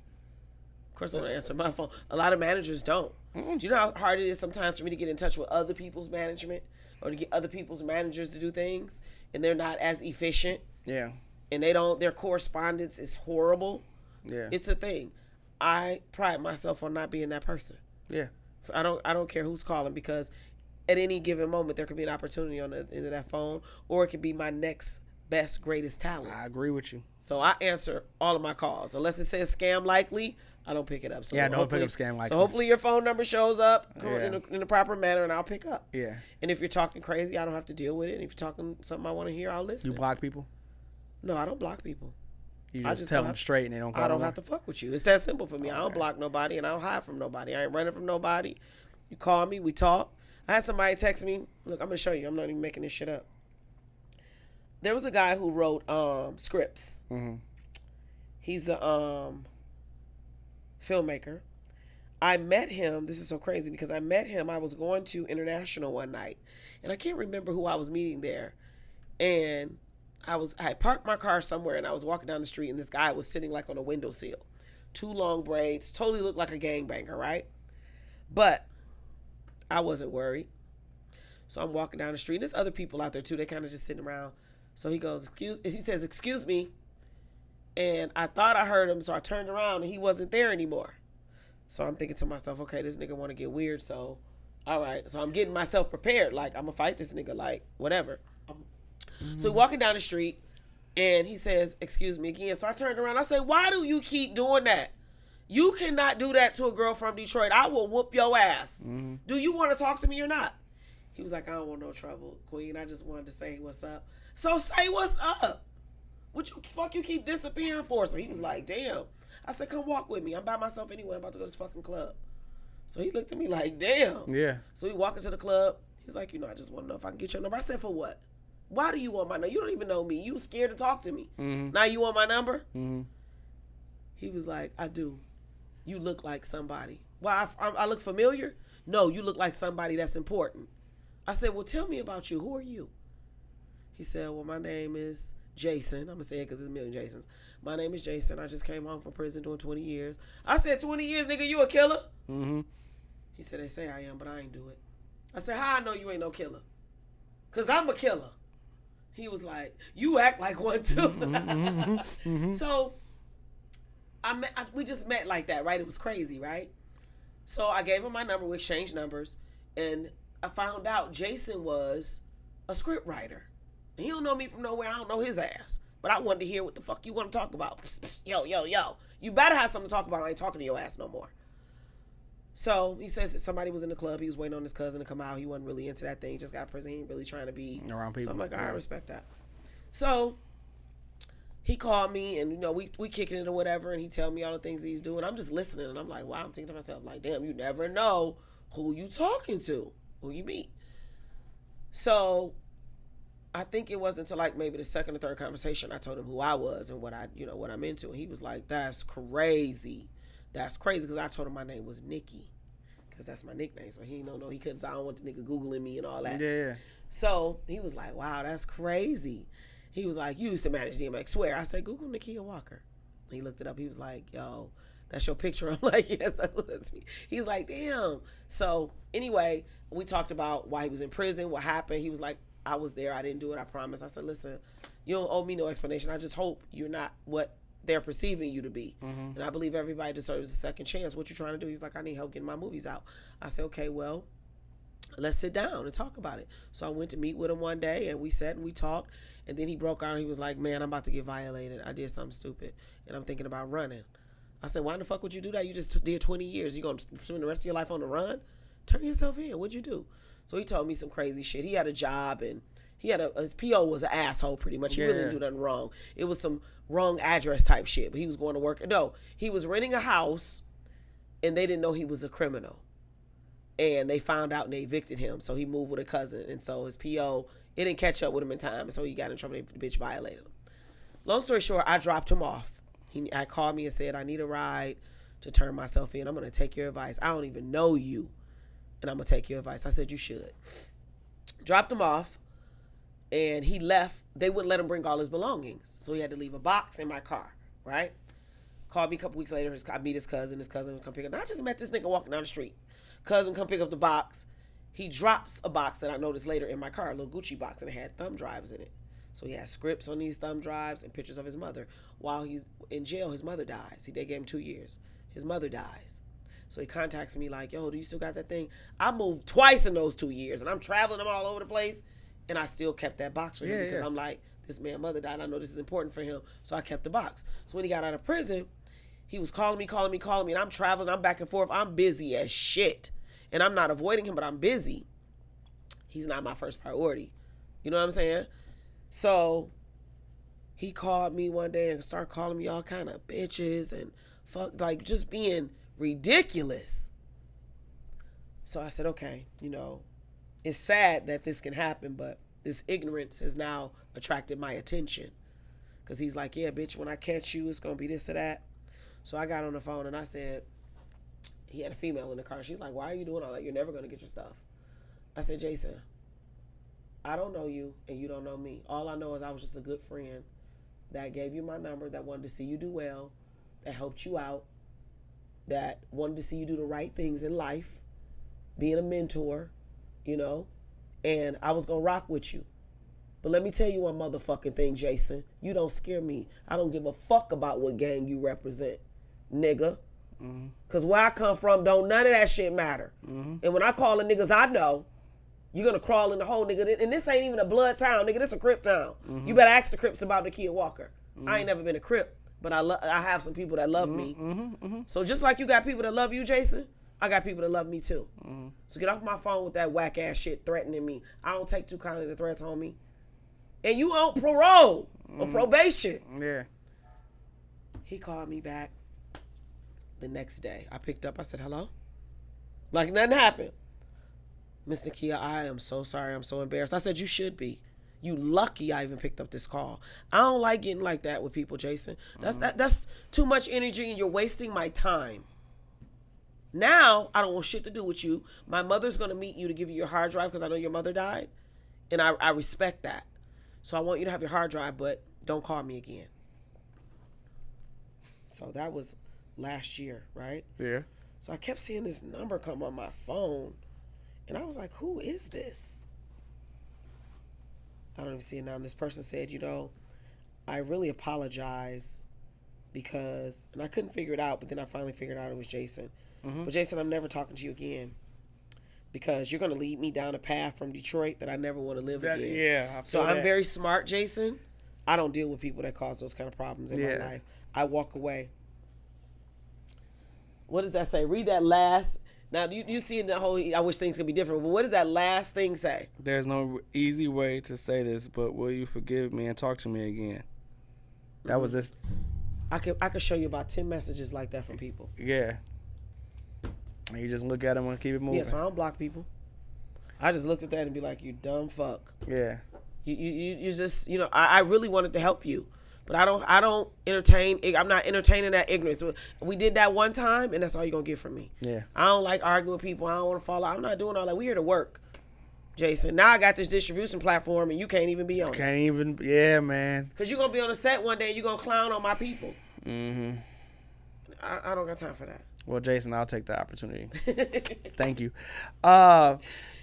Of course I want to answer my phone. A lot of managers don't. Do you know how hard it is sometimes for me to get in touch with other people's management or to get other people's managers to do things, and they're not as efficient?
Yeah.
And their correspondence is horrible.
Yeah.
It's a thing. I pride myself on not being that person.
Yeah.
I don't care who's calling, because at any given moment there could be an opportunity on the end of that phone, or it could be my next best, greatest talent.
I agree with you.
So I answer all of my calls. Unless it says scam likely, I don't pick it up. So
don't pick up scam likely.
So hopefully your phone number shows up in the proper manner, and I'll pick up.
Yeah.
And if you're talking crazy, I don't have to deal with it. And if you're talking something I want to hear, I'll listen.
You block people?
No, I don't block people.
You just tell them straight and they don't call.
I don't have to fuck with you. It's that simple for me. I don't block nobody, and I don't hide from nobody. I ain't running from nobody. You call me, we talk. I had somebody text me. Look, I'm going to show you. I'm not even making this shit up. There was a guy who wrote scripts. He's a filmmaker. I met him. This is so crazy because I met him. I was going to International one night, and I can't remember who I was meeting there. And I parked my car somewhere, and I was walking down the street, and this guy was sitting like on a windowsill, 2 long braids, totally looked like a gangbanger, right? But I wasn't worried. So I'm walking down the street. There's other people out there too. They kind of just sitting around. So he goes, he says, "Excuse me." And I thought I heard him, so I turned around and he wasn't there anymore. So I'm thinking to myself, okay, this nigga want to get weird. So, all right. So I'm getting myself prepared. Like, I'm going to fight this nigga, like, whatever. So we're walking down the street and he says, "Excuse me" again. So I turned around. I said, "Why do you keep doing that? You cannot do that to a girl from Detroit. I will whoop your ass. Do you want to talk to me or not?" He was like, "I don't want no trouble, Queen. I just wanted to say what's up." So say what's up. What you keep disappearing for? So he was like, "Damn." I said, "Come walk with me. I'm by myself anyway. I'm about to go to this fucking club." So he looked at me like, "Damn."
Yeah.
So we walk into the club. He's like, "I just want to know if I can get your number." I said, "For what? Why do you want my number? You don't even know me. You scared to talk to me. Now you want my number?" He was like, "I do. You look like somebody." "Well, I look familiar?" "No, you look like somebody that's important." I said, "Well, tell me about you. Who are you?" He said, "Well, my name is Jason." I'm going to say it because there's a million Jasons. "My name is Jason. I just came home from prison doing 20 years. I said, 20 years, nigga, you a killer? He said, "They say I am, but I ain't do it." I said, "How I know you ain't no killer?" "Because I'm a killer." He was like, "You act like one too." So we just met like that, right? It was crazy, right? So I gave him my number. We exchanged numbers. And I found out Jason was a script writer. And he don't know me from nowhere. I don't know his ass. But I wanted to hear what the fuck you want to talk about. Yo. You better have something to talk about. I ain't talking to your ass no more. So he says that somebody was in the club. He was waiting on his cousin to come out. He wasn't really into that thing. He just got prison. He ain't really trying to be
around people.
So I'm like, all right, I respect that. So he called me and, we kicking it or whatever. And he tell me all the things he's doing. I'm just listening. And I'm like, wow, I'm thinking to myself, like, damn, you never know who you talking to, who you meet. So I think it wasn't until like maybe the second or third conversation I told him who I was and what what I'm into. And he was like, "That's crazy. That's crazy." Because I told him my name was Nikki. Because that's my nickname. So he don't know. He couldn't. So I don't want the nigga Googling me and all that.
Yeah.
So he was like, "Wow, that's crazy." He was like, "You used to manage DMX. Swear." I said, "Google Nakia Walker." He looked it up. He was like, "Yo, that's your picture." I'm like, "Yes, that's me." He's like, "Damn." So anyway, we talked about why he was in prison, what happened. He was like, "I was there. I didn't do it. I promise." I said, "Listen, you don't owe me no explanation. I just hope you're not what they're perceiving you to be. And I believe everybody deserves a second chance. What you trying to do?" He's like, "I need help getting my movies out." I said, "Okay, well, let's sit down and talk about it." So I went to meet with him one day, and we sat and we talked. And then he broke out and he was like, "Man, I'm about to get violated. I did something stupid, and I'm thinking about running." I said, "Why the fuck would you do that? You just did 20 years. You going to spend the rest of your life on the run? Turn yourself in. What'd you do?" So he told me some crazy shit. He had a job, and his PO was an asshole pretty much. He really didn't do nothing wrong. It was some wrong address type shit, but he was going to work. No, he was renting a house, and they didn't know he was a criminal. And they found out and they evicted him. So he moved with a cousin. And so his PO, it didn't catch up with him in time. And so he got in trouble. The bitch violated him. Long story short, I dropped him off. He called me and said, "I need a ride to turn myself in. I'm going to take your advice. I don't even know you, and I'm going to take your advice." I said, "You should." Dropped him off, and he left. They wouldn't let him bring all his belongings. So he had to leave a box in my car, right? Called me a couple weeks later. I meet his cousin. His cousin would come pick up. Now, I just met this nigga walking down the street. Cousin come pick up the box. He drops a box that I noticed later in my car, a little Gucci box, and it had thumb drives in it. So he had scripts on these thumb drives and pictures of his mother. While he's in jail, his mother dies. They gave him 2 years. His mother dies. So he contacts me like, "Yo, do you still got that thing?" I moved twice in those 2 years, and I'm traveling them all over the place, and I still kept that box for him because I'm like, this man's mother died. I know this is important for him, so I kept the box. So when he got out of prison, he was calling me, and I'm traveling. I'm back and forth. I'm busy as shit, and I'm not avoiding him, but I'm busy. He's not my first priority. You know what I'm saying? So he called me one day and started calling me all kind of bitches and fuck, like just being ridiculous. So I said, okay, it's sad that this can happen, but this ignorance has now attracted my attention. Because he's like, yeah, bitch, when I catch you, it's going to be this or that. So I got on the phone and I said, he had a female in the car. She's like, why are you doing all that? You're never going to get your stuff. I said, Jason, I don't know you and you don't know me. All I know is I was just a good friend that gave you my number, that wanted to see you do well, that helped you out, that wanted to see you do the right things in life, being a mentor, you know, and I was going to rock with you. But let me tell you one motherfucking thing, Jason. You don't scare me. I don't give a fuck about what gang you represent, nigga. Because where I come from, don't none of that shit matter. And when I call the niggas I know, you're going to crawl in the hole, nigga. And this ain't even a blood town, nigga. This a Crip town. You better ask the Crips about Nakia Walker. I ain't never been a Crip, but I have some people that love me. So just like you got people that love you, Jason, I got people that love me too. So get off my phone with that whack ass shit threatening me. I don't take too kindly to threats, homie. And you on parole or probation.
Yeah.
He called me back the next day. I picked up. I said, hello? Like nothing happened. Miss Nakia, I am so sorry. I'm so embarrassed. I said, you should be. You lucky I even picked up this call. I don't like getting like that with people, Jason. That's too much energy and you're wasting my time. Now, I don't want shit to do with you. My mother's going to meet you to give you your hard drive because I know your mother died. And I respect that. So I want you to have your hard drive, but don't call me again. So that was last year, right?
Yeah.
So I kept seeing this number come on my phone. And I was like, who is this? I don't even see it now. And this person said, you know, I really apologize because, and I couldn't figure it out, but then I finally figured out it was Jason. But Jason, I'm never talking to you again because you're going to lead me down a path from Detroit that I never want to live again.
Yeah.
So I'm very smart, Jason. I don't deal with people that cause those kind of problems in my life. I walk away. What does that say? Read that last. Now, you see in the whole, I wish things could be different, but what does that last thing say?
There's no easy way to say this, but will you forgive me and talk to me again? That was this.
I could show you about 10 messages like that from people.
Yeah. And you just look at them and keep it moving.
Yeah, so I don't block people. I just looked at that and be like, you dumb fuck.
Yeah.
You just, you know, I really wanted to help you. But I don't entertain. I'm not entertaining that ignorance. We did that one time, and that's all you're going to get from me.
Yeah.
I don't like arguing with people. I don't want to fall out. I'm not doing all that. We're here to work, Jason. Now I got this distribution platform, and you can't even be on it.
Can't even, yeah, man.
Because you're going to be on the set one day, and you're going to clown on my people. I don't got time for that.
Well, Jason, I'll take the opportunity. Thank you.
That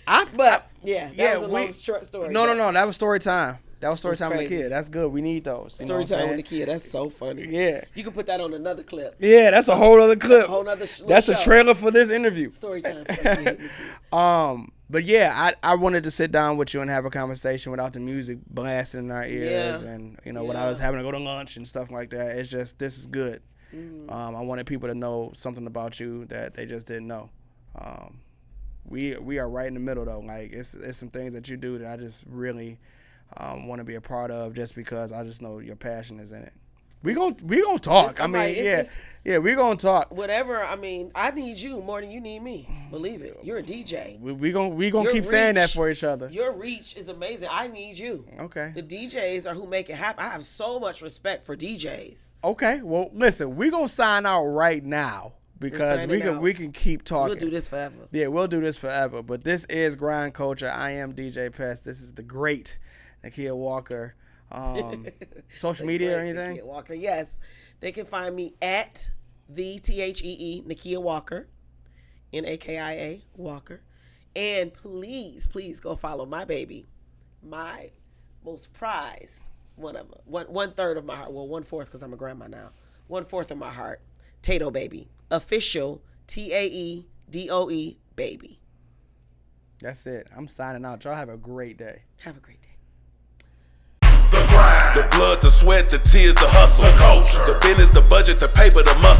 was a long, short story.
No. That was story time. That was story time with
crazy.
Nakia. That's good. We need those.
Story time with Nakia. That's so funny.
Yeah.
You can put that on another clip.
Yeah, that's a whole other clip.
That's a whole other
That's the trailer for this interview.
Story time. Nakia.
But yeah, I wanted to sit down with you and have a conversation without the music blasting in our ears and, you know, when I was having to go to lunch and stuff like that. It's just, this is good. I wanted people to know something about you that they just didn't know. We are right in the middle though. Like it's some things that you do that I just really want to be a part of just because I just know your passion is in it. We gonna talk. We gonna talk.
Whatever. I mean, I need you more than you need me. Believe it. You're a DJ.
We gonna keep saying that for each other.
Your reach is amazing. I need you.
Okay.
The DJs are who make it happen. I have so much respect for DJs.
Okay. Well, listen, we gonna sign out right now because we can keep talking.
We'll do this forever.
Yeah, we'll do this forever. But this is Grind Culture. I am DJ Pest. This is the great Nakia Walker. Social media or anything?
Nakia Walker, yes. They can find me at the THEE Nakia Walker, NAKIA Walker. And please go follow my baby, my most prized, one third of my heart. Well, 1/4 because I'm a grandma now. 1/4 of my heart. Tato Baby. Official TAEDOE baby.
That's it. I'm signing out. Y'all have a great day.
Have a great day.
The grind, the blood, the sweat, the tears, the hustle, the culture, the business, the budget, the paper, the muscle.